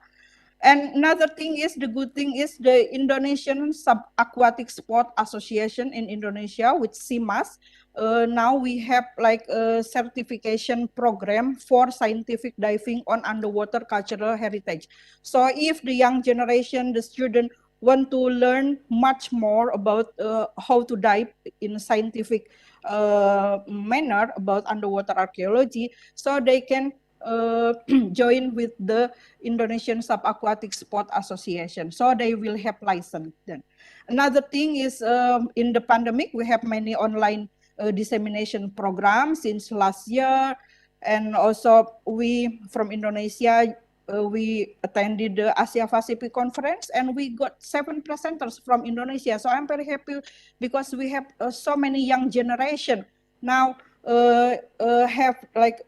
Speaker 5: And another thing is, the good thing is the Indonesian Subaquatic Sport Association in Indonesia with SIMAS. Now we have like a certification program for scientific diving on underwater cultural heritage. So if the young generation, the student want to learn much more about how to dive in a scientific manner about underwater archaeology, so they can join with the Indonesian Subaquatic Sport Association. So they will have license then. Another thing is in the pandemic, we have many online dissemination programs since last year. And also we from Indonesia, we attended the Asia Pacific Conference and we got 7 presenters from Indonesia. So I'm very happy because we have so many young generation now have like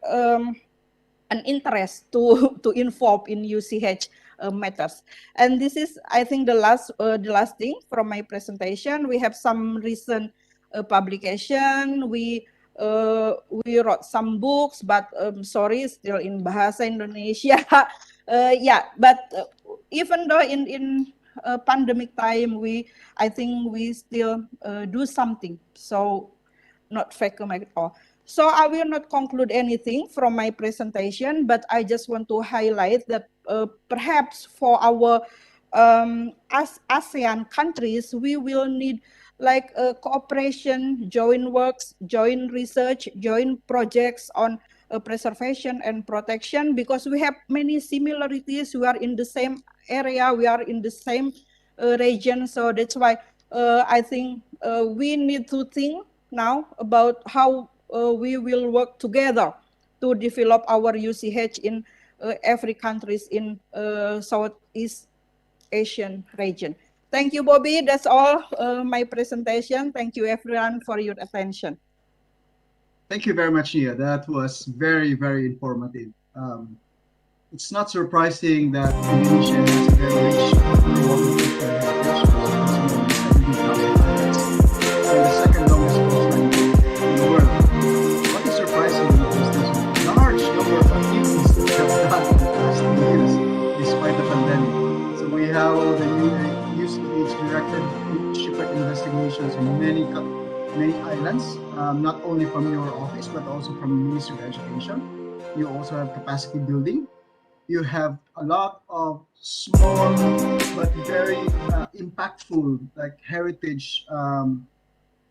Speaker 5: an interest to involve in UCH matters. And this is, I think, the last thing from my presentation. We have some recent publication. We wrote some books, but sorry, still in Bahasa Indonesia. Yeah, but even though in pandemic time, I think we still do something. So not fake at all. So I will not conclude anything from my presentation, but I just want to highlight that perhaps for our ASEAN countries, we will need like cooperation, joint works, joint research, joint projects on preservation and protection, because we have many similarities. We are in the same area, we are in the same region. So that's why I think we need to think now about how we will work together to develop our UCH in every countries in Southeast Asian region. Thank you, Bobby. That's all my presentation. Thank you, everyone, for your attention.
Speaker 3: Thank you very much, Nia. That was very, very informative. It's not surprising that Indonesia has a very rich underwater cultural heritage, and the second longest coastline in the world. What is surprising is there's a large number of activities that we have done in the past 2 years, despite the pandemic. So we have the new directed shipwreck investigations in many islands, not only from your office, but also from the Ministry of Education. You also have capacity building. You have a lot of small but very impactful, like heritage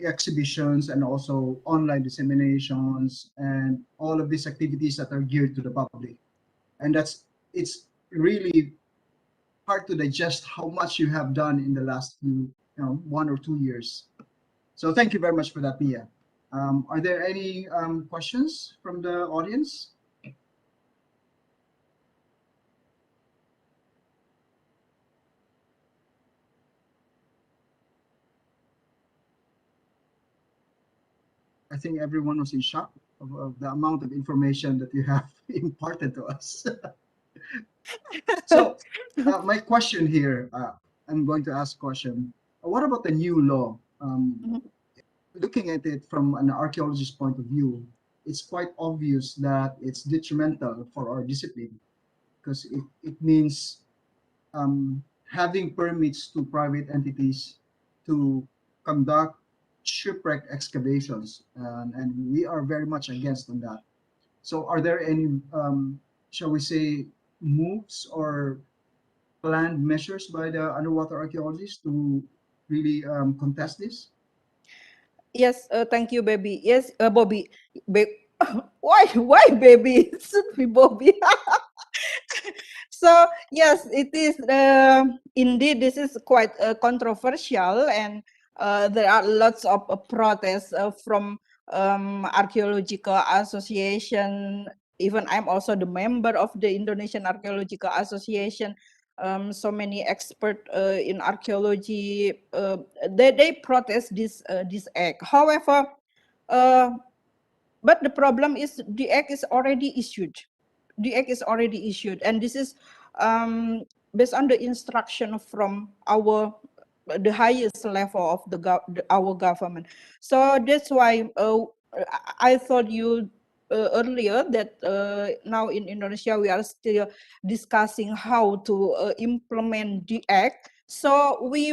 Speaker 3: exhibitions, and also online disseminations, and all of these activities that are geared to the public. And it's really hard to digest how much you have done in the last few, 1 or 2 years. So thank you very much for that, Mia. Are there any questions from the audience? I think everyone was in shock of the amount of information that you have imparted to us. So my question here, I'm going to ask a question. What about the new law? Looking at it from an archaeologist's point of view, it's quite obvious that it's detrimental for our discipline, because it means having permits to private entities to conduct shipwreck excavations, and we are very much against on that. So are there any, shall we say, moves or planned measures by the underwater archaeologists to really contest this?
Speaker 5: Yes, thank you, baby. Yes, Bobby. Why, baby? It should be Bobby. So yes, it is indeed. This is quite controversial, and there are lots of protests from Archaeological Association. Even I'm also the member of the Indonesian Archaeological Association. So many experts in archaeology, they protest this act. However, but the problem is the act is already issued. The act is already issued, and this is based on the instruction from the highest level of our government. So that's why I thought you earlier that now in Indonesia we are still discussing how to implement the act. So we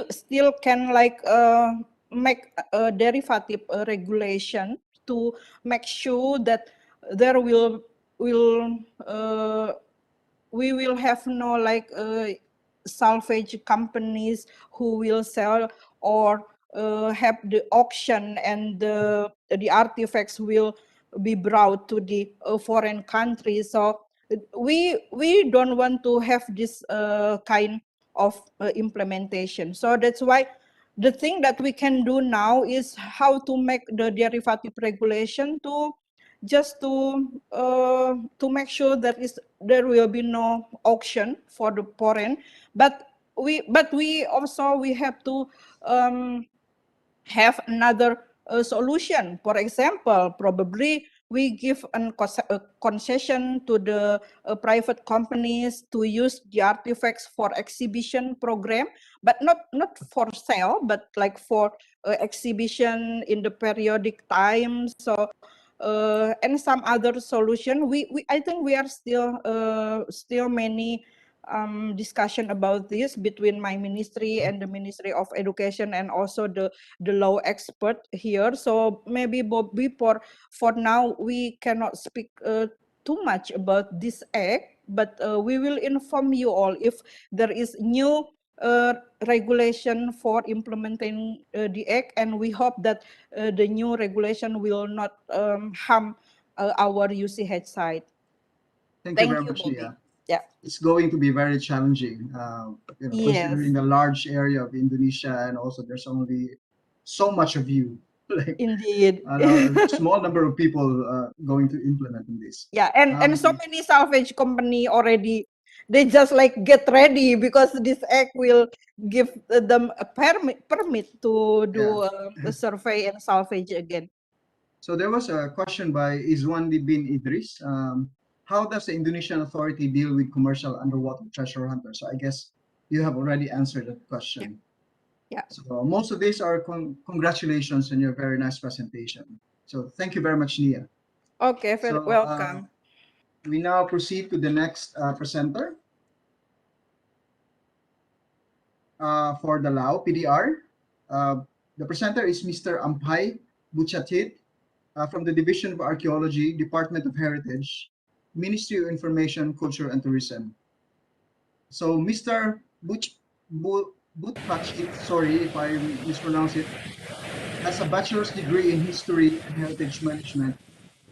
Speaker 5: still can make a derivative regulation to make sure that there we will have no salvage companies who will sell or have the auction, and the artifacts will be brought to the foreign countries. So we don't want to have this kind of implementation. So that's why the thing that we can do now is how to make the derivative regulation to just to make sure that there will be no auction for the foreign, but we also have to have another solution. For example, probably we give a concession to the private companies to use the artifacts for exhibition program, but not for sale, but like for exhibition in the periodic times. So and some other solution. I think we are still many discussion about this between my ministry and the Ministry of Education, and also the law expert here. So maybe Bobby, for now we cannot speak too much about this act, but we will inform you all if there is new regulation for implementing the act, and we hope that the new regulation will not harm our UCH site.
Speaker 3: Thank you very much,
Speaker 5: Bobby.
Speaker 3: Nia.
Speaker 5: Yeah.
Speaker 3: It's going to be very challenging, considering the large area of Indonesia, and also there's only so much of you, like
Speaker 5: Indeed.
Speaker 3: a small number of people going to implement this.
Speaker 5: Yeah, and so many salvage company already they just like get ready because this act will give them a permit to do the survey and salvage again.
Speaker 3: So there was a question by Izwandi bin Idris. How does the Indonesian authority deal with commercial underwater treasure hunters? So I guess you have already answered that question.
Speaker 5: Yeah.
Speaker 3: So most of these are congratulations on your very nice presentation. So thank you very much, Nia.
Speaker 5: Okay,
Speaker 3: So,
Speaker 5: welcome.
Speaker 3: We now proceed to the next presenter for the Lao PDR. The presenter is Mr. Amphai Butphachith from the Division of Archaeology, Department of Heritage, Ministry of Information, Culture and Tourism. So Mr. Butphachith, sorry if I mispronounce it, has a bachelor's degree in History and Heritage Management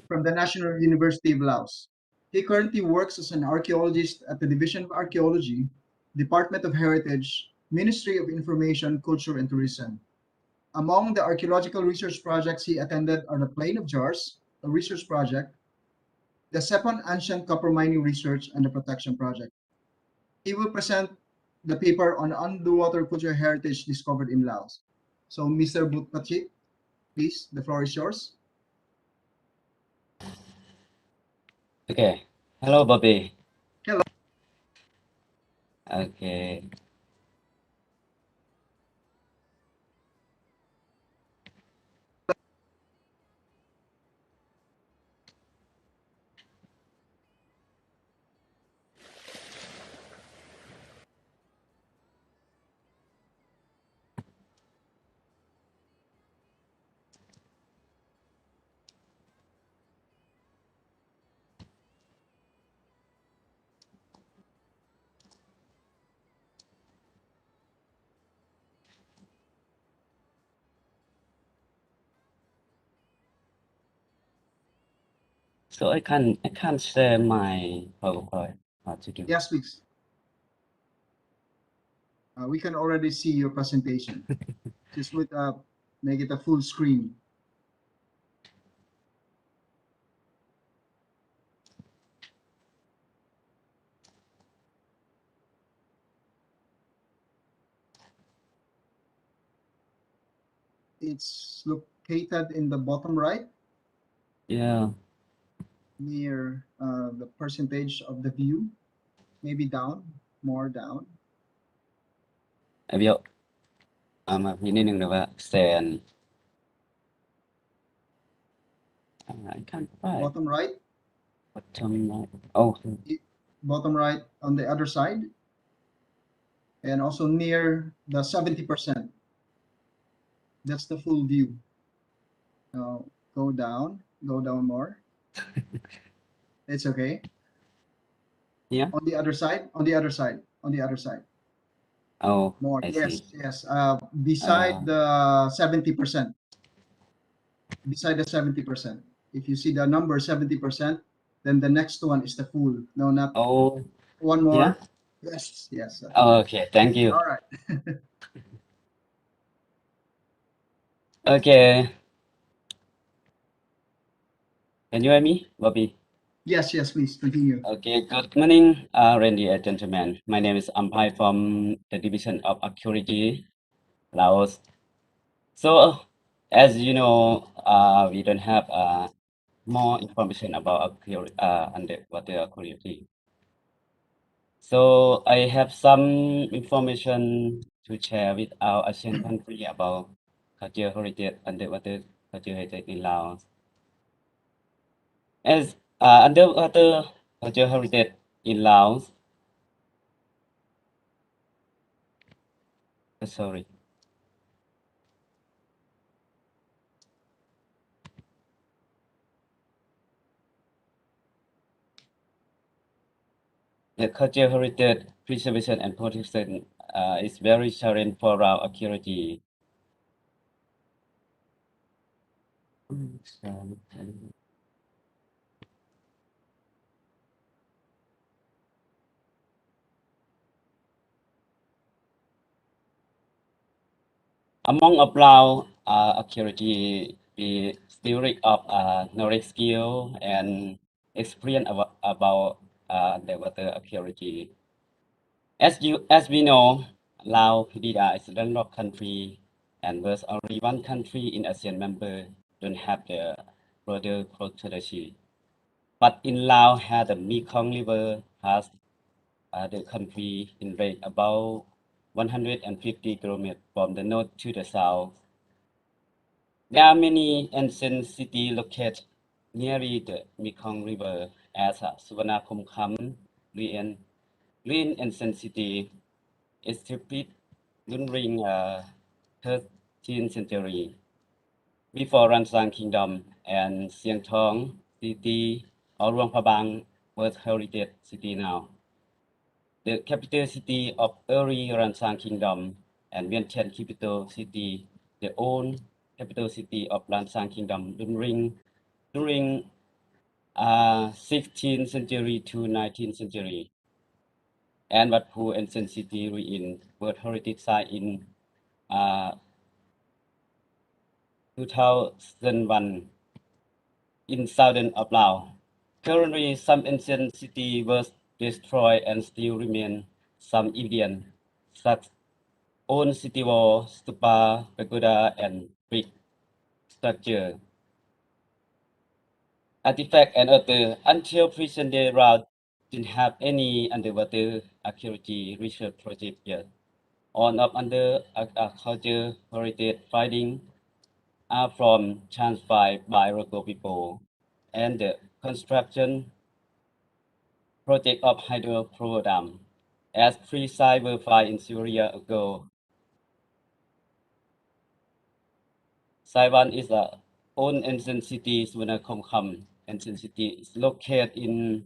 Speaker 3: from the National University of Laos. He currently works as an archaeologist at the Division of Archaeology, Department of Heritage, Ministry of Information, Culture and Tourism. Among the archaeological research projects he attended are the Plain of Jars, a research project, the Sepon Ancient Copper Mining Research, and the Protection Project. He will present the paper on underwater cultural heritage discovered in Laos. So, Mr. Butphachith, please, the floor is yours.
Speaker 6: Okay. Hello, Bobby.
Speaker 3: Hello.
Speaker 6: Okay. So I can't share my PowerPoint. What to do?
Speaker 3: Yes, please. We can already see your presentation. Just make it a full screen. It's located in the bottom right.
Speaker 6: Yeah.
Speaker 3: Near the percentage of the view. Maybe down, more down.
Speaker 6: เดี๋ยวมาพี่นิดนึงนะว่า stand I can't find
Speaker 3: Bottom right.
Speaker 6: bottom right. Oh,
Speaker 3: Bottom right on the other side. And also near the 70%. That's the full view. Now go down more. It's okay.
Speaker 6: Yeah.
Speaker 3: On the other side, on the other side, on the other side.
Speaker 6: Oh,
Speaker 3: More.
Speaker 6: I
Speaker 3: Yes,
Speaker 6: see.
Speaker 3: yes. Beside the 70%. Beside the 70%. If you see the number 70%, then the next one is the full. No, not
Speaker 6: Oh,
Speaker 3: one more.
Speaker 6: yeah.
Speaker 3: Yes, yes.
Speaker 6: Oh, okay, thank you.
Speaker 3: All right.
Speaker 6: Okay. Can you hear me, Bobby?
Speaker 3: Yes, yes, please continue.
Speaker 6: Okay, good morning, ladies and gentlemen. My name is Amphai from the Division of Archaeology, Laos. So, as you know, we don't have more information about underwater archaeology. So, I have some information to share with our ASEAN country about cultural heritage, underwater cultural heritage in Laos. As underwater cultural heritage in Laos, sorry. The cultural heritage preservation and protection is very challenging for our archaeology. Among our archaeology, the theory of knowledge, skill, and experience about the water archaeology. As we know, Lao PDR is a landlocked country, and there's only one country in ASEAN member don't have the border protectorship. But in Laos, has the Mekong River has the country in range about 150 kilometers from the north to the south. There are many ancient cities located near the Mekong River, as Suvarnabhumi, Ruin ancient city established during 13th century before Ransang Kingdom, and Siang Thong city or Luang Prabang was heritage city now. The capital city of early Ransang Kingdom and Vientiane capital city, the old capital city of Ransang Kingdom during 16th century to 19th century. And Wat Phu ancient city ruin World Heritage Site in 2001 in southern of Laos. Currently, some ancient city was destroyed and still remain some evidence, such old city wall, stupa, pagoda, and brick structure. Artifact and other until present day route didn't have any underwater archaeology research project yet. On up under agriculture heritage finding are from transferred by local people, and the construction project of hydropower dam, as 3 sites were found in Syria ago. Site 1 is a old ancient city, Suvarnabhumi. Ancient city is located in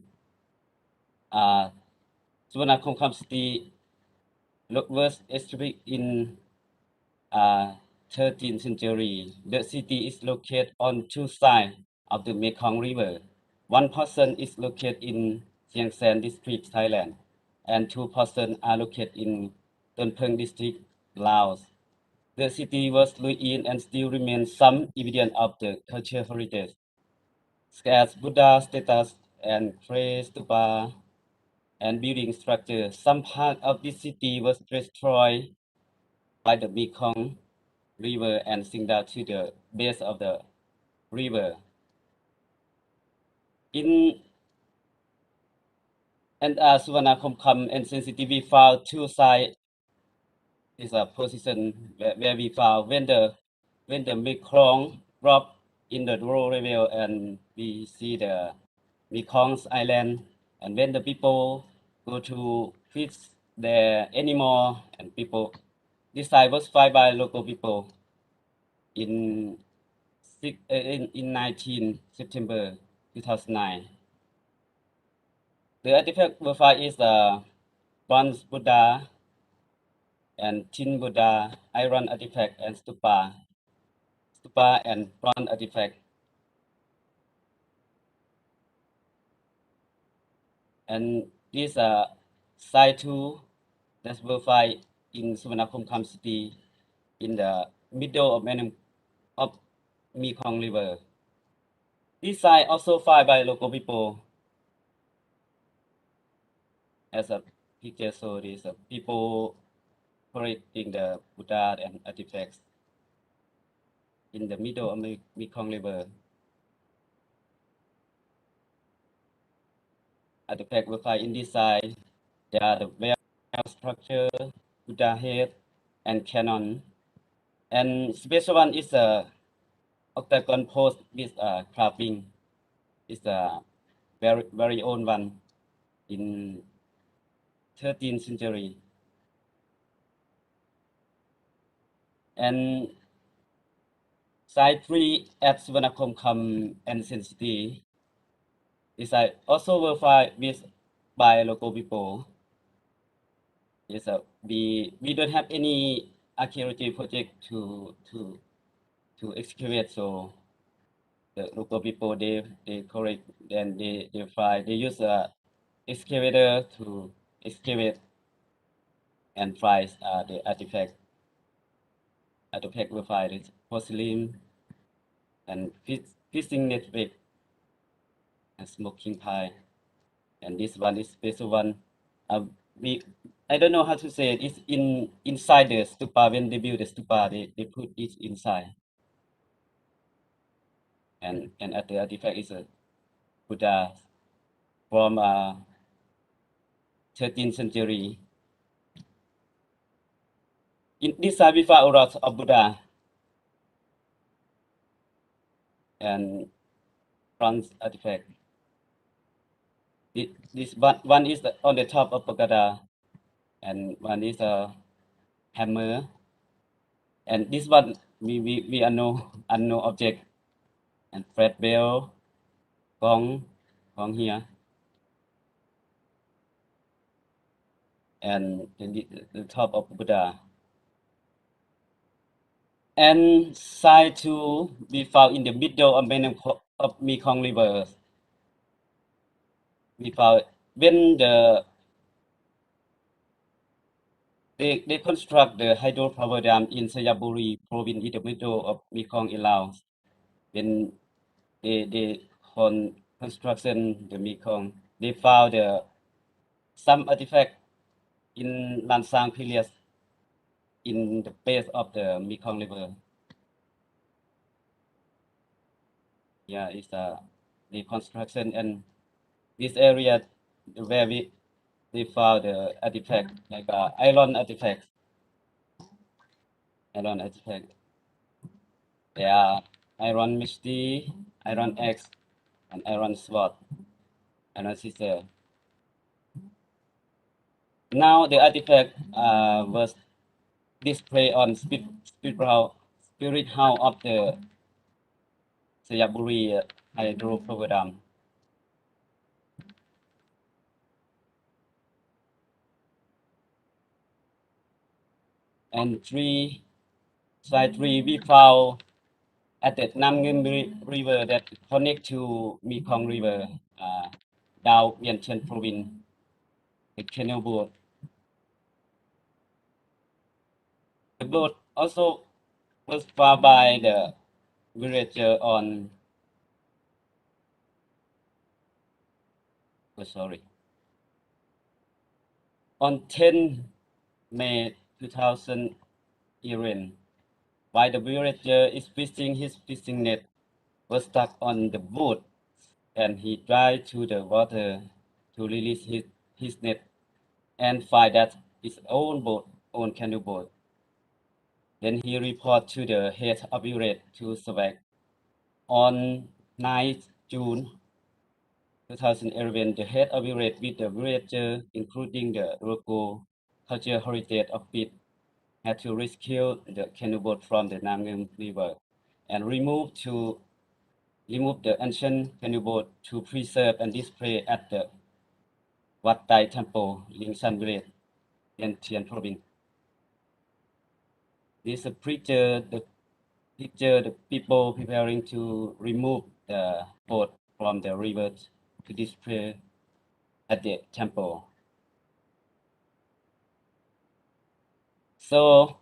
Speaker 6: Suvarnabhumi city, was established in 13th century. The city is located on 2 sides of the Mekong River. One portion is located in Chiang Saen district, Thailand, and 2 portions are located in Ton Phuong district, Laos. The city was ruined and still remains some evidence of the cultural heritage, such as Buddha statues and clay stupa and building structure. Some part of this city was destroyed by the Mekong River and sink down to the base of the river. In and Suvarnabhumi ancient city, we found 2 sites is a position where we found when the Mekong drop in the low level and we see the Mekong's island, and when the people go to fish their animal and people, this site was found by local people in 19 September 2009. The artifact we find is a bronze Buddha and tin Buddha, iron artifact, and stupa and bronze artifact. And this site 2 that we find in Suvarnabhumi city in the middle of Mekong River. This site also found by local people. As a picture shows, this people collecting the Buddha and artifacts in the middle of Mekong River. Artifact we find in this site, there are the well structure, Buddha head, and cannon. And special one is a octagon post with carving. It's a very old one in 13th century. And site 3 at Suvarnabhumi ancient city is also verified with by local people. Yes, we don't have any archaeology project to excavate, so the local people they collect, then they find, they use a excavator to excavate and find the artifact we find is porcelain and fishing network and smoking pie. And this one is special one. I don't know how to say it. It's inside the stupa. When they build the stupa, they put it inside. And at the artifact is a Buddha from 13th century. In this side we found a lot of Buddha and bronze artifact. This one is on the top of pagoda, and one is a hammer. And this one we unknown object, and fret bell, gong here, and the top of Buddha. And side two we found in the middle of Mekong River. We found when they construct the hydropower dam in Sayaburi province in the middle of Mekong in Laos. When they construction the Mekong, they found some artifact in Lansang period in the base of the Mekong River. Yeah, it's the construction, and this area where they found the artifact like iron artifact. Iron artifact. There are iron misty, iron axe, and iron sword, iron scissor. Now the artifact was displayed on spirit house of the Sayaburi hydropower dam. And side three, we found at the Nam Ngum River that connect to Mekong River, Dao Vientiane province, the canoe boat. The boat also was found by the villager on, on 10 May 2011, while the villager is fishing, his fishing net was stuck on the boat, and he dived to the water to release his net and find that his own boat, own canoe boat. Then he reported to the head of village to Sdech. On 9th June 2011, the head of village with the villager, including the local cultural heritage of it, had to rescue the canoe boat from the Nam Ngum River and remove the ancient canoe boat to preserve and display at the Wat Dai Temple, Lingshan village, in Tien province. This is a picture the people preparing to remove the boat from the river to display at the temple. So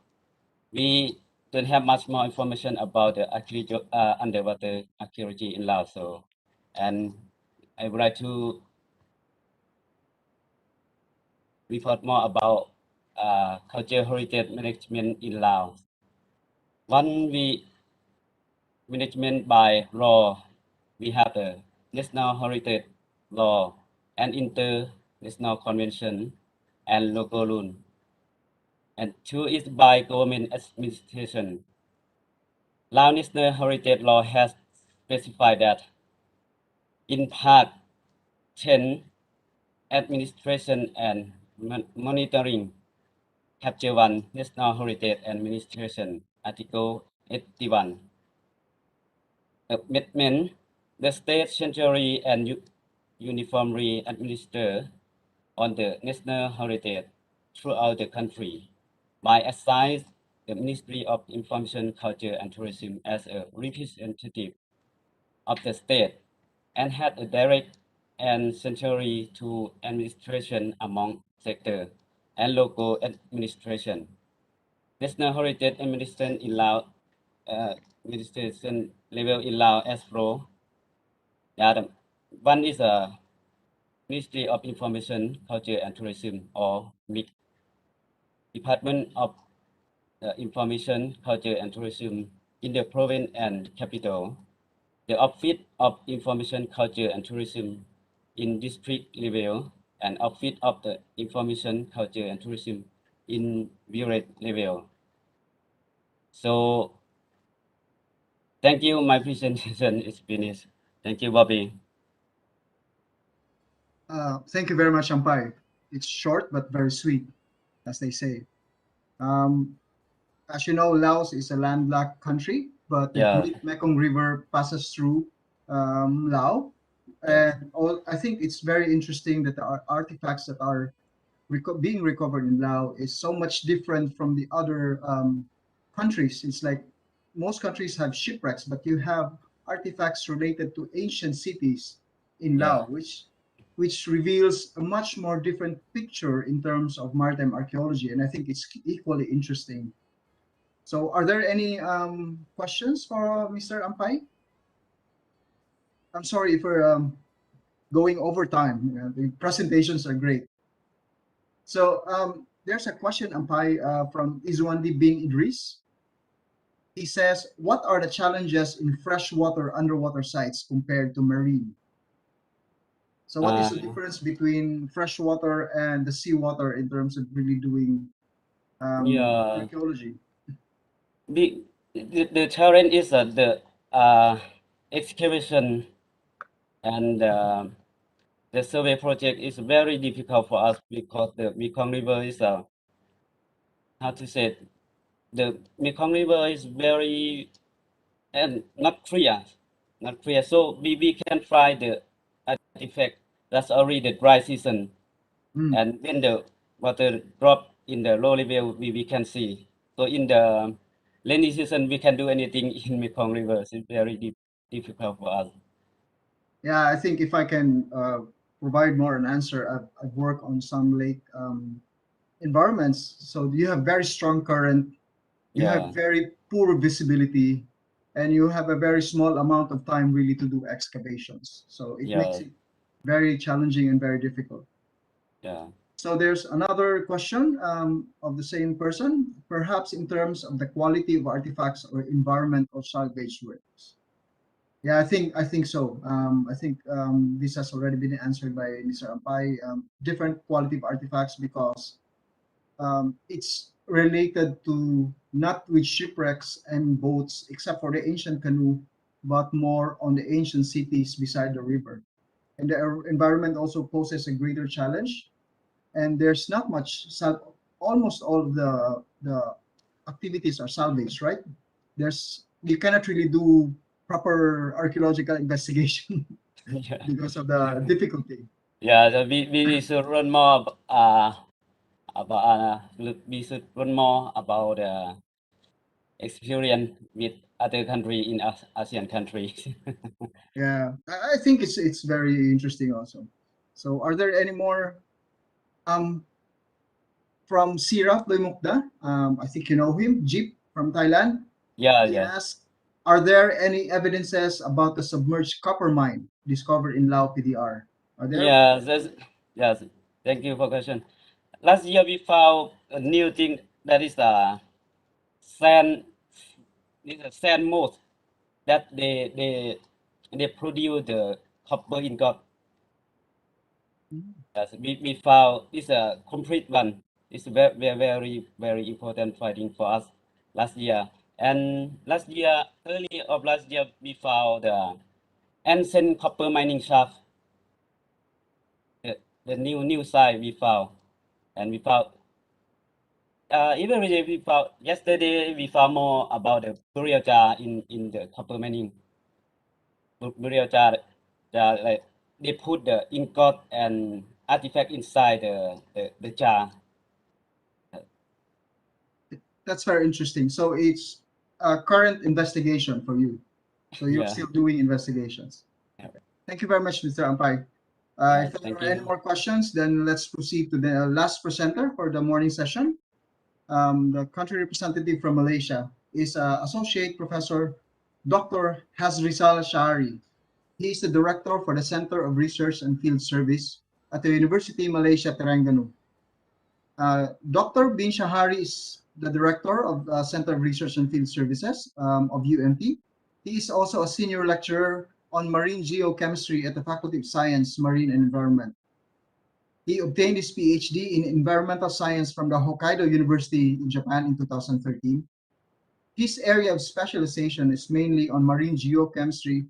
Speaker 6: we don't have much more information about the underwater archaeology in Laos. So, and I would like to report more about cultural heritage management in Laos. One, management by law, we have the National Heritage Law and International Convention and local rule. And two is by government administration. Lao National Heritage Law has specified that in Part 10, Administration and Monitoring, Chapter 1, National Heritage Administration, Article 81. Amendment, the state centrally and uniformly administer on the national heritage throughout the country by assigning the Ministry of Information, Culture and Tourism as a representative of the state and had a direct and centrally to administration among sector and local administration. National Heritage Administration in Laos, administration level in Laos as follows. Yeah, one is Ministry of Information, Culture and Tourism, or MIC, Department of Information, Culture and Tourism in the province and capital, the Office of Information, Culture and Tourism in district level, and Office of the Information, Culture and Tourism in village level. So thank you. My presentation is finished. Thank you, Bobby.
Speaker 3: Thank you very much, Amphai. It's short but very sweet, as they say. As you know, Laos is a landlocked country, but the
Speaker 6: Yeah.
Speaker 3: great Mekong River passes through Laos.
Speaker 6: Yeah.
Speaker 3: And I think it's very interesting that the artifacts that are being recovered in Laos is so much different from the other countries. It's like most countries have shipwrecks, but you have artifacts related to ancient cities in
Speaker 6: Yeah.
Speaker 3: Laos, which reveals a much more different picture in terms of maritime archaeology. And I think it's equally interesting. So are there any questions for Mr. Amphai? I'm sorry if we're going over time. The presentations are great. So there's a question, Amphai, from Izwandi bin Idris. He says, what are the challenges in freshwater underwater sites compared to marine? So what is the difference between freshwater and the seawater in terms of really doing
Speaker 6: Yeah.
Speaker 3: archaeology?
Speaker 6: The challenge is the excavation and the survey project is very difficult for us because the Mekong River is how to say it, the Mekong River is very and not clear, So we can find the artifact that's already the dry season, and when the water drop in the low level, we can see. So in the rainy season, we can do anything in Mekong River. It's very difficult for us.
Speaker 3: Yeah, I think if I can provide more an answer, I've worked on some lake environments. So you have very strong current, you
Speaker 6: Yeah.
Speaker 3: have very poor visibility, and you have a very small amount of time really to do excavations. So it makes
Speaker 6: Yeah.
Speaker 3: it very challenging and very difficult.
Speaker 6: Yeah.
Speaker 3: So there's another question of the same person, perhaps in terms of the quality of artifacts or environmental salvage works. Yeah, I think so. I think this has already been answered by Mr. Amphai. Different quality of artifacts because it's related to not with shipwrecks and boats, except for the ancient canoe, but more on the ancient cities beside the river. And the environment also poses a greater challenge. And there's not much. Almost all of the activities are salvaged, right? You cannot really do proper archaeological investigation
Speaker 6: Yeah.
Speaker 3: because of the difficulty.
Speaker 6: Yeah, we should learn more we should learn more about experience with other country in ASEAN countries.
Speaker 3: Yeah, I think it's very interesting also. So, are there any more um from Siraf Lemukda? I think you know him, Jeep from Thailand.
Speaker 6: Yeah,
Speaker 3: He
Speaker 6: yeah.
Speaker 3: asked, are there any evidences about the submerged copper mine discovered in Lao PDR? Are there?
Speaker 6: Yes. Thank you for question. Last year we found a new thing that is sand. This a sand mold that they produce the copper ingot. Yes, we found this a complete one. It's very important finding for us last year. And early of last year, we found the ancient copper mining shaft. The new site we found, and we found even we found yesterday we found more about the burial jar in the copper mining burial jar. Like they put the ingot and artifact inside the jar.
Speaker 3: That's very interesting. So it's a current investigation for you. So you're
Speaker 6: Yeah.
Speaker 3: still doing investigations.
Speaker 6: Yeah.
Speaker 3: Thank you very much, Mr. Amphai.
Speaker 6: Yes,
Speaker 3: If there
Speaker 6: thank
Speaker 3: are any
Speaker 6: you.
Speaker 3: more questions, then let's proceed to the last presenter for the morning session. The country representative from Malaysia is Associate Professor Dr. Hasrizal Shaari. He is the director for the Center of Research and Field Service at the University Malaysia, Terengganu. Dr. Bin Shahari is the director of the Center of Research and Field Services of UMT. He is also a senior lecturer on marine geochemistry at the Faculty of Science, Marine and Environment. He obtained his PhD in environmental science from the Hokkaido University in Japan in 2013. His area of specialization is mainly on marine geochemistry,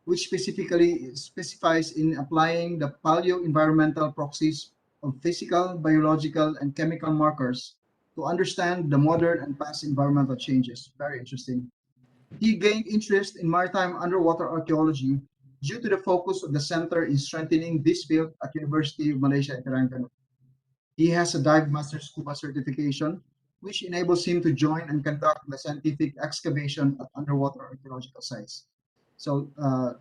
Speaker 3: which specifically specifies in applying the paleo-environmental proxies of physical, biological, and chemical markers to understand the modern and past environmental changes. Very interesting. He gained interest in maritime underwater archaeology due to the focus of the center in strengthening this field at University of Malaysia in Terengganu. He has a dive master scuba certification, which enables him to join and conduct the scientific excavation at underwater archaeological sites. So,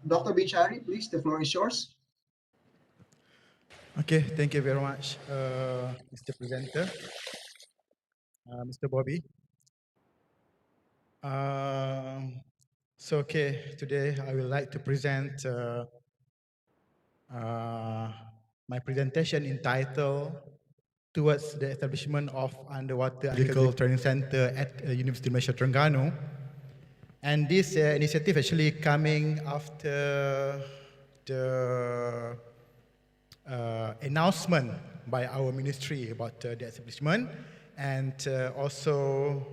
Speaker 3: Dr. Bin Shaari, please, the floor is yours.
Speaker 7: Okay, thank you very much, Mr. Presenter, Mr. Bobby. Today I would like to present my presentation entitled Towards the Establishment of Underwater Archaeological Training Center at University of Malaysia, Terengganu. And this initiative actually coming after the announcement by our ministry about the establishment, and also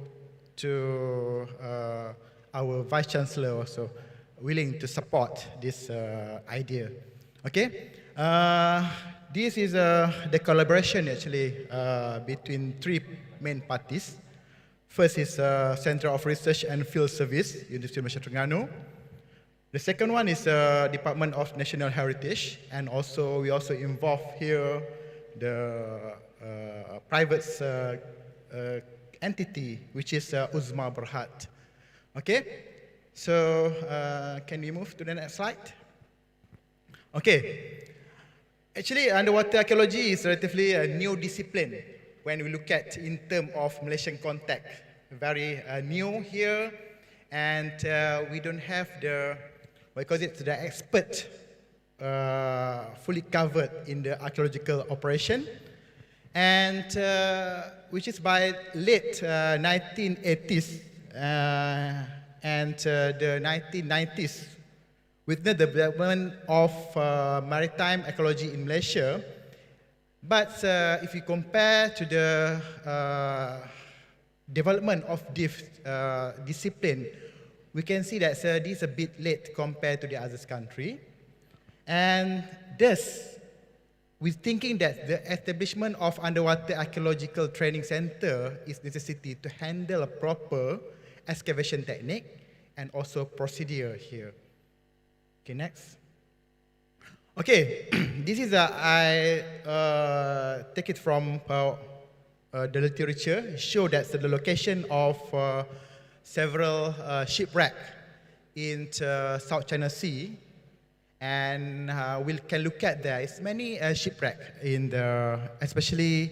Speaker 7: to our Vice Chancellor also willing to support this idea. Okay, this is the collaboration actually between three main parties. First is Center of Research and Field Service, University of Malaysia, Terengganu. The second one is Department of National Heritage, and also we also involve here the private entity, which is Uzma Berhad. Okay, so can we move to the next slide? Okay, actually underwater archaeology is relatively a new discipline when we look at in terms of Malaysian context. Very new here, and we don't have the, because it's the expert fully covered in the archaeological operation, and which is by late 1980s and the 1990s, with the development of maritime archaeology in Malaysia. But if you compare to the development of this discipline, we can see that this is a bit late compared to the other country. And thus, we're thinking that the establishment of underwater archaeological training center is necessity to handle a proper excavation technique and also procedure here. Okay, next. Okay, this is I take it from the literature. It shows that the location of several shipwreck in South China Sea, and we can look at there is many shipwreck in the, especially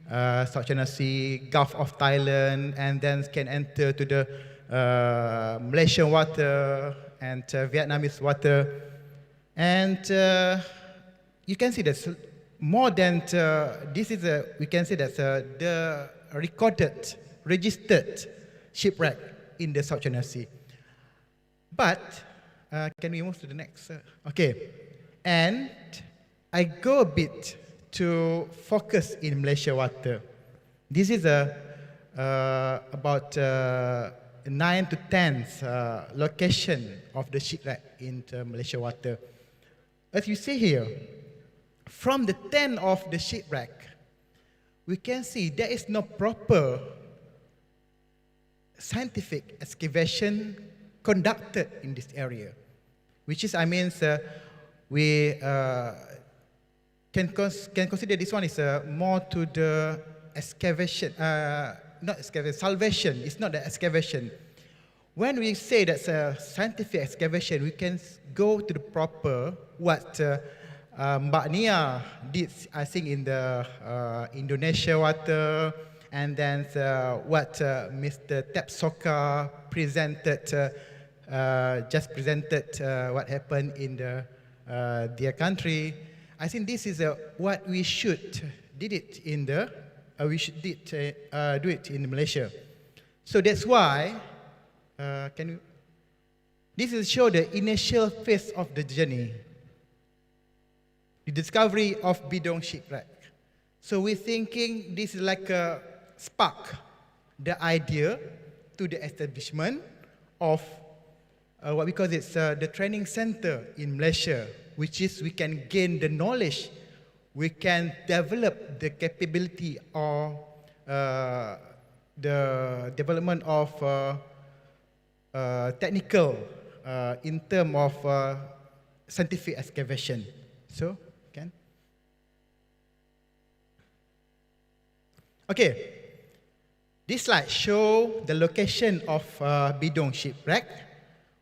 Speaker 7: South China Sea, Gulf of Thailand, and then can enter to the Malaysian water and Vietnamese water. And you can see that more than this is we can see that the recorded, registered shipwreck in the South China Sea. But can we move to the next? Okay, and I go a bit to focus in Malaysia water. This is about 9 to 10 location of the shipwreck in Malaysia water. As you see here, from the 10 of the shipwreck, we can see there is no proper scientific excavation conducted in this area, which is, I mean, we can consider this one is more to the excavation, not excavation, salvation. It's not the excavation. When we say that's a scientific excavation, we can go to the proper what Mbak Nia did, I think, in the Indonesia water, and then what Mr. Tep Sokha presented, just presented what happened in their country. I think this is what we should do it in Malaysia. So that's why, this is show the initial phase of the journey, the discovery of Bidong Shipwreck. So we're thinking this is like a spark, the idea to the establishment of what we call the training center in Malaysia, which is we can gain the knowledge, we can develop the capability or the development of technical in terms of scientific excavation. So, can? Okay, this slide show the location of Bidong Shipwreck.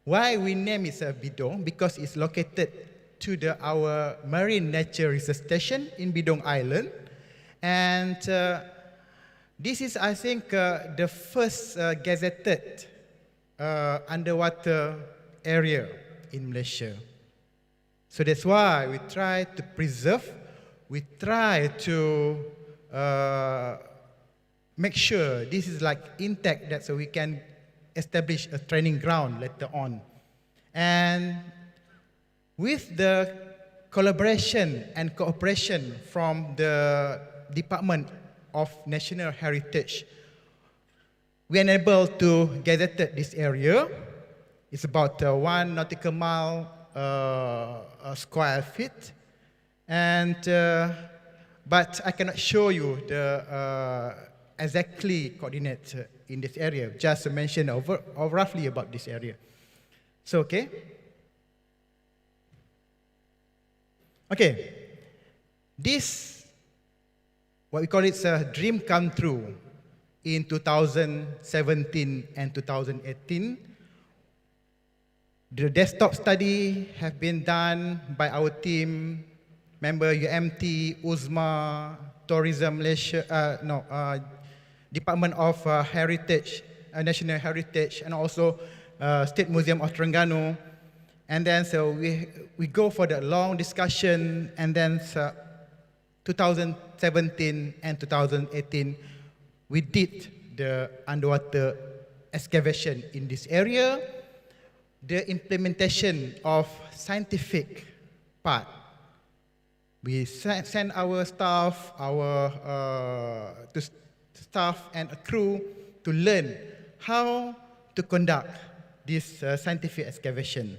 Speaker 7: Why we name it Bidong? Because it's located to our Marine Nature Research Station in Bidong Island. And this is, I think, the first gazetted underwater area in Malaysia. So that's why we try to preserve, we try to make sure this is like intact, that so we can establish a training ground later on. And with the collaboration and cooperation from the Department of National Heritage, we are able to gather this area. It's about 1 nautical mile square feet. And, but I cannot show you the exactly coordinates in this area, just to mention roughly about this area. So, okay. Okay, this, what we call it, a dream come true in 2017 and 2018. The desktop study have been done by our team, member UMT, UZMA, Tourism Malaysia, Department of Heritage, National Heritage, and also State Museum of Terengganu. And then so we go for the long discussion, and then 2017 and 2018, we did the underwater excavation in this area, the implementation of scientific part. We send our staff, staff and a crew to learn how to conduct this scientific excavation.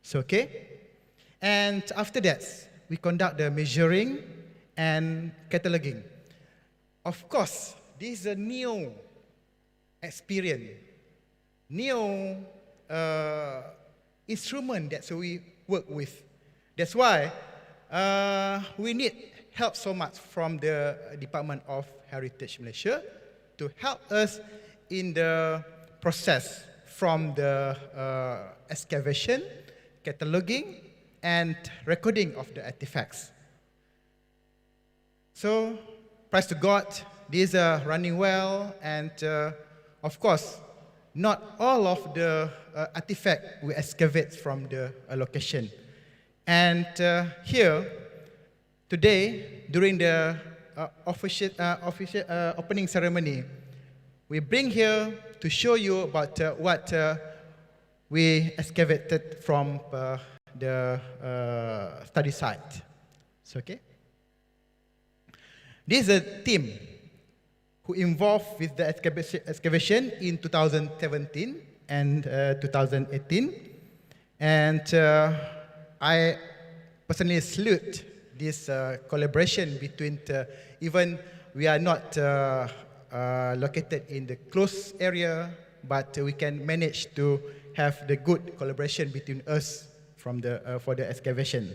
Speaker 7: So, okay? And after that, we conduct the measuring and cataloging. Of course, this is a new experience, new instrument that we work with. That's why we need help so much from the Department of Heritage Malaysia to help us in the process from the excavation, cataloging, and recording of the artifacts. So, praise to God, these are running well, and of course, not all of the artifacts we excavate from the location. And here, today, during the official opening ceremony, we bring here to show you about what we excavated from the study site. So, okay? This is a team who involved with the excavation in 2017 and 2018. And I personally salute this collaboration between, even we are not located in the close area, but we can manage to have the good collaboration between us from for the excavation.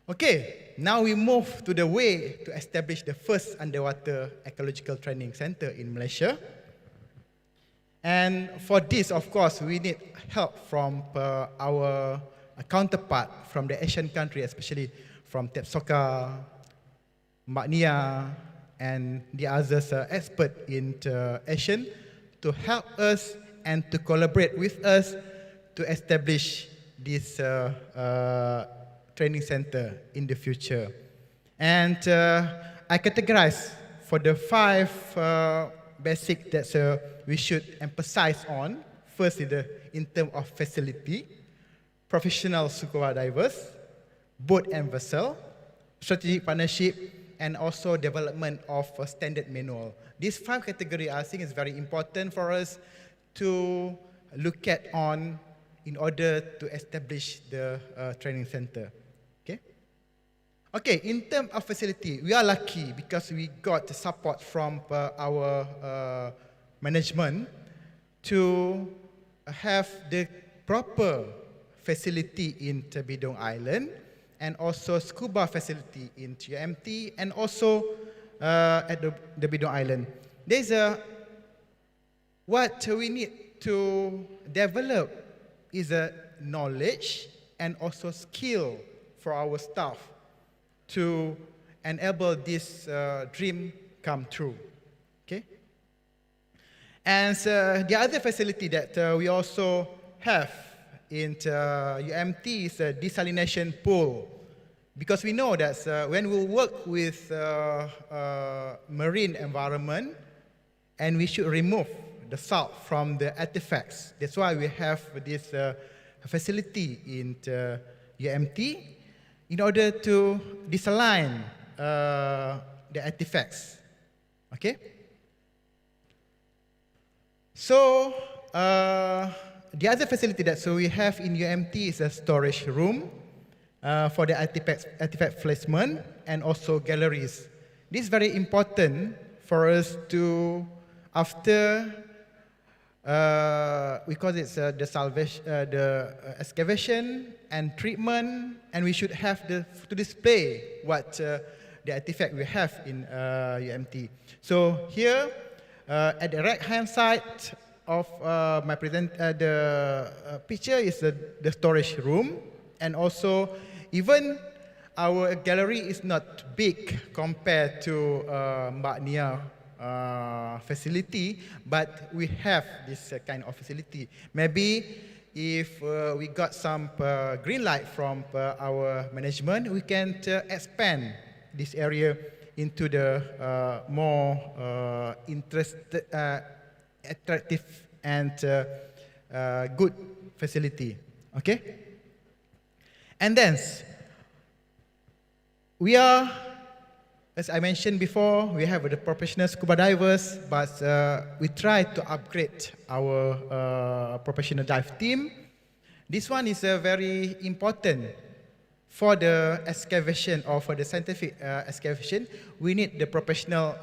Speaker 7: Okay, now we move to the way to establish the first underwater archaeological training center in Malaysia. And for this, of course, we need help from our counterpart from the Asian country, especially from Tep Sokha, Mak Nia, and the others expert in Asian to help us and to collaborate with us to establish this training center in the future. And I categorize for the 5 basic that we should emphasize on. First is in terms of facility, professional scuba divers, boat and vessel, strategic partnership, and also development of a standard manual. These 5 categories, I think, is very important for us to look at on in order to establish the training center. Okay. Okay. In terms of facility, we are lucky because we got the support from our management to have the proper facility in Bidong Island, and also scuba facility in UMT, and also at the Bidong Island. There's what we need to develop is a knowledge and also skill for our staff to enable this dream come true. Okay. And the other facility that we also have in UMT is a desalination pool, because we know that when we work with marine environment, and we should remove the salt from the artifacts. That's why we have this facility in UMT in order to desaline the artifacts. Okay. So the other facility that we have in UMT is a storage room for the artifact placement, and also galleries. This is very important for us to, after we call it the salvation, the excavation and treatment, and we should have to display what the artifact we have in UMT. So here at the right hand side of my the picture is the storage room, and also even our gallery is not big compared to Mbak Nia facility, but we have this kind of facility. Maybe if we got some green light from our management, we can expand this area into the more attractive and good facility. Okay. And then we are, as I mentioned before, we have the professional scuba divers, but we try to upgrade our professional dive team. This one is very important for the excavation or for the scientific excavation. We need the professional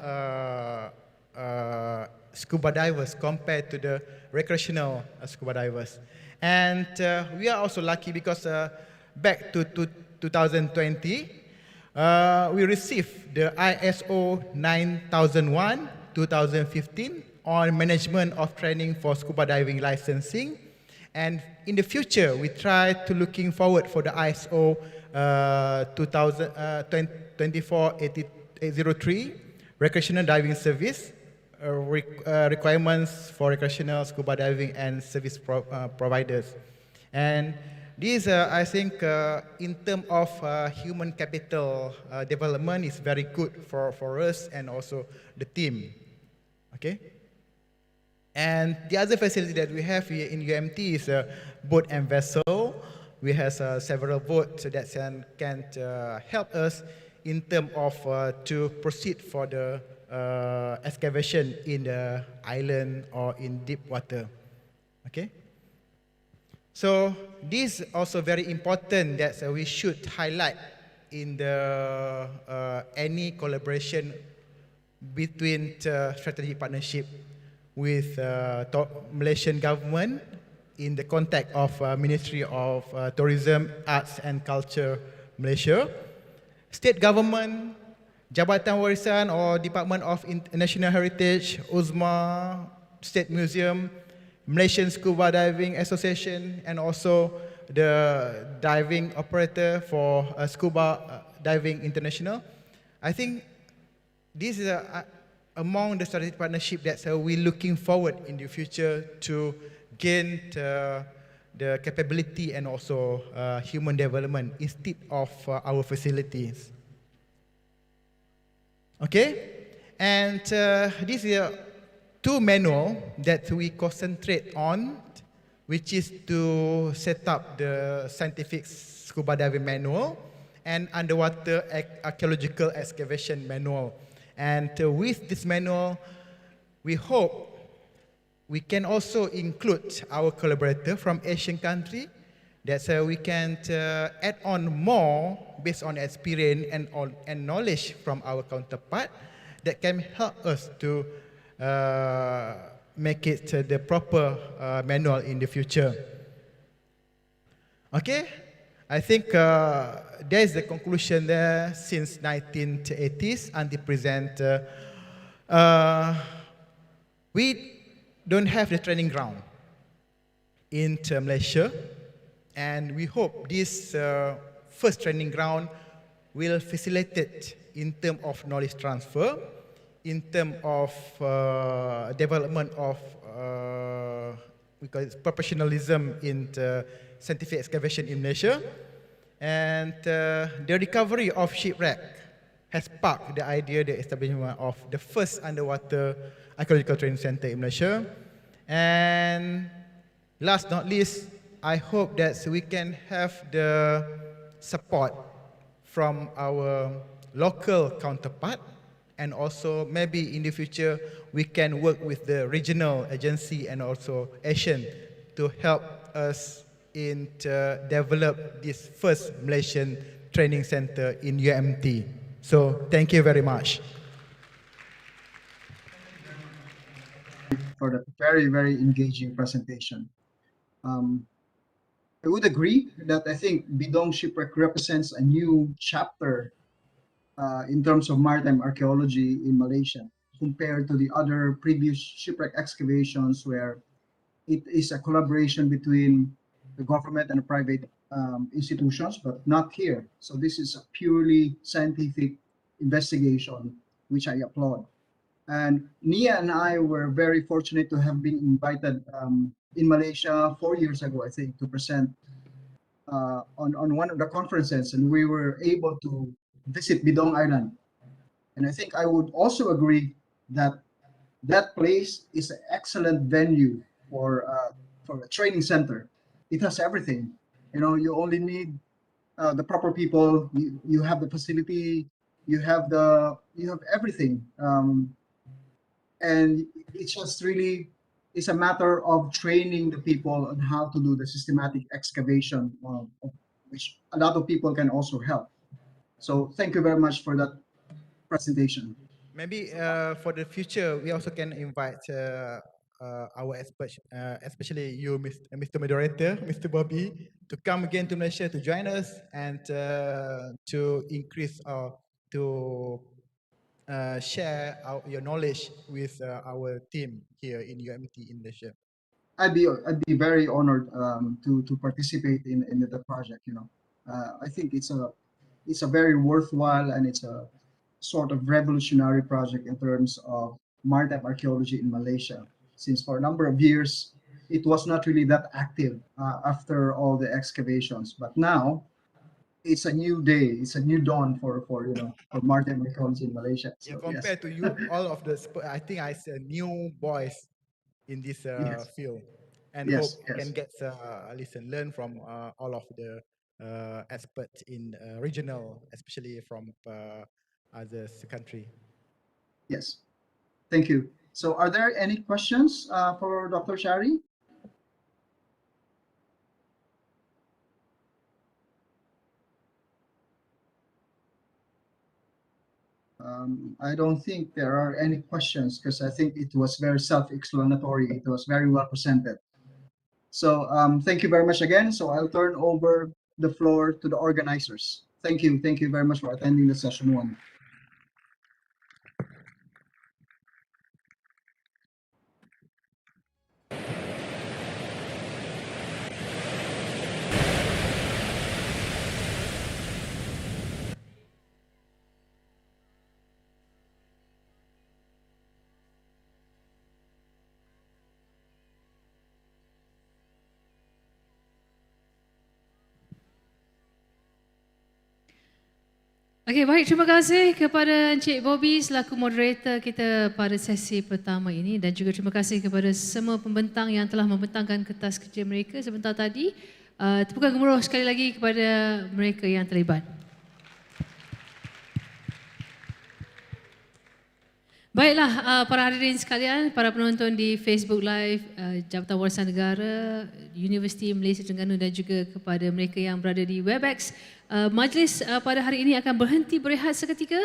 Speaker 7: scuba divers compared to the recreational scuba divers. And we are also lucky because back to 2020, we received the ISO 9001-2015 on management of training for scuba diving licensing. And in the future, we try to looking forward for the ISO 24803 recreational diving service, requirements for recreational scuba diving and service providers. And this, I think, in terms of human capital development, is very good for us and also the team. Okay. And the other facility that we have here in UMT is a boat and vessel. We have several boats that can help us in terms of to proceed for the excavation in the island or in deep water. Okay. So this is also very important that we should highlight in the any collaboration between strategic partnership with Malaysian government in the context of Ministry of Tourism, Arts and Culture Malaysia, state government, Jabatan Warisan or Department of National Heritage, UZMA, State Museum, Malaysian Scuba Diving Association, and also the diving operator for Scuba Diving International. I think this is among the strategic partnership that we're looking forward in the future to gain the capability and also human development instead of our facilities. Okay, and this is two manual that we concentrate on, which is to set up the scientific scuba diving manual and underwater archaeological excavation manual. And with this manual, we hope we can also include our collaborator from Asian country, that we can add on more based on experience and knowledge from our counterpart that can help us to make it the proper manual in the future. Okay, I think there is the conclusion there since 1980s until present. We don't have the training ground in Malaysia, and we hope this first training ground will facilitate in terms of knowledge transfer, in terms of development of we call it professionalism in scientific excavation in Malaysia, and the recovery of Shipwreck has sparked the idea, the establishment of the first underwater archaeological training center in Malaysia. And last not least, I hope that we can have the support from our local counterpart, and also maybe in the future we can work with the regional agency and also Asian to help us in to develop this first Malaysian training center in UMT. So thank you very much.
Speaker 3: For the very, very engaging presentation. I would agree that I think Bidong Shipwreck represents a new chapter in terms of maritime archaeology in Malaysia compared to the other previous shipwreck excavations where it is a collaboration between the government and the private institutions, but not here. So this is a purely scientific investigation, which I applaud. And Nia and I were very fortunate to have been invited in Malaysia 4 years ago, I think, to present on one of the conferences, and we were able to visit Bidong Island. And I think I would also agree that that place is an excellent venue for a training center. It has everything. You know, you only need the proper people. You have the facility. You have everything. And it's just really, it's a matter of training the people on how to do the systematic excavation, which a lot of people can also help. So thank you very much for that presentation.
Speaker 7: Maybe for the future, we also can invite our experts, especially you, Mr. Moderator, Mr. Bobby, to come again to Malaysia to join us and to increase to share your knowledge with our team here in UMT in Malaysia.
Speaker 3: I'd be very honored to participate in the project. You know, I think it's a very worthwhile, and it's a sort of revolutionary project in terms of maritime archaeology in Malaysia. Since for a number of years it was not really that active after all the excavations, but now it's a new day, it's a new dawn for maritime archaeology in Malaysia. So,
Speaker 7: yeah, compared to you, all of the I think I see new boys in this
Speaker 3: Yes.
Speaker 7: field, and
Speaker 3: Yes,
Speaker 7: hope
Speaker 3: yes.
Speaker 7: can get listen, learn from all of the experts in regional, especially from other country.
Speaker 3: Yes, thank you. So are there any questions for Dr. Shaari? I don't think there are any questions, because I think it was very self-explanatory. It was very well presented. So thank you very much again. So I'll turn over the floor to the organizers. Thank you. Thank you very much for attending the session 1.
Speaker 1: Okey, baik. Terima kasih kepada Encik Bobby selaku moderator kita pada sesi pertama ini dan juga terima kasih kepada semua pembentang yang telah membentangkan kertas kerja mereka sebentar tadi. Tepukan gemuruh sekali lagi kepada mereka yang terlibat. Baiklah, para hadirin sekalian, para penonton di Facebook Live, Jabatan Warisan Negara, Universiti Malaysia Terengganu dan juga kepada mereka yang berada di Webex. Majlis pada hari ini akan berhenti berehat seketika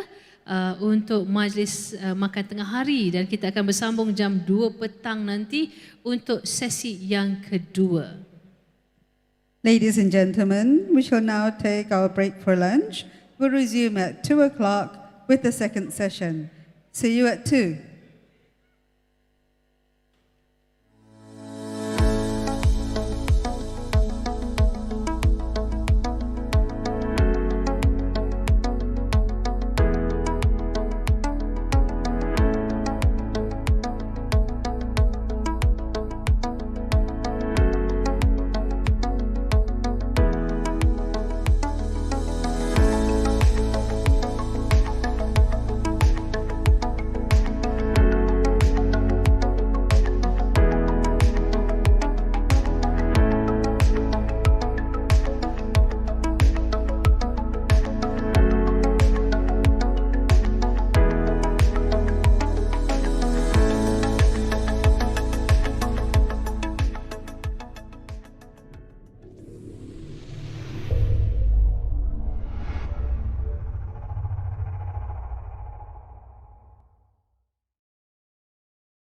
Speaker 1: untuk majlis makan tengah hari dan kita akan bersambung jam 2 petang nanti untuk sesi yang kedua.
Speaker 2: Ladies and gentlemen, we shall now take our break for lunch. We'll resume at 2 o'clock with the second session. See you at 2.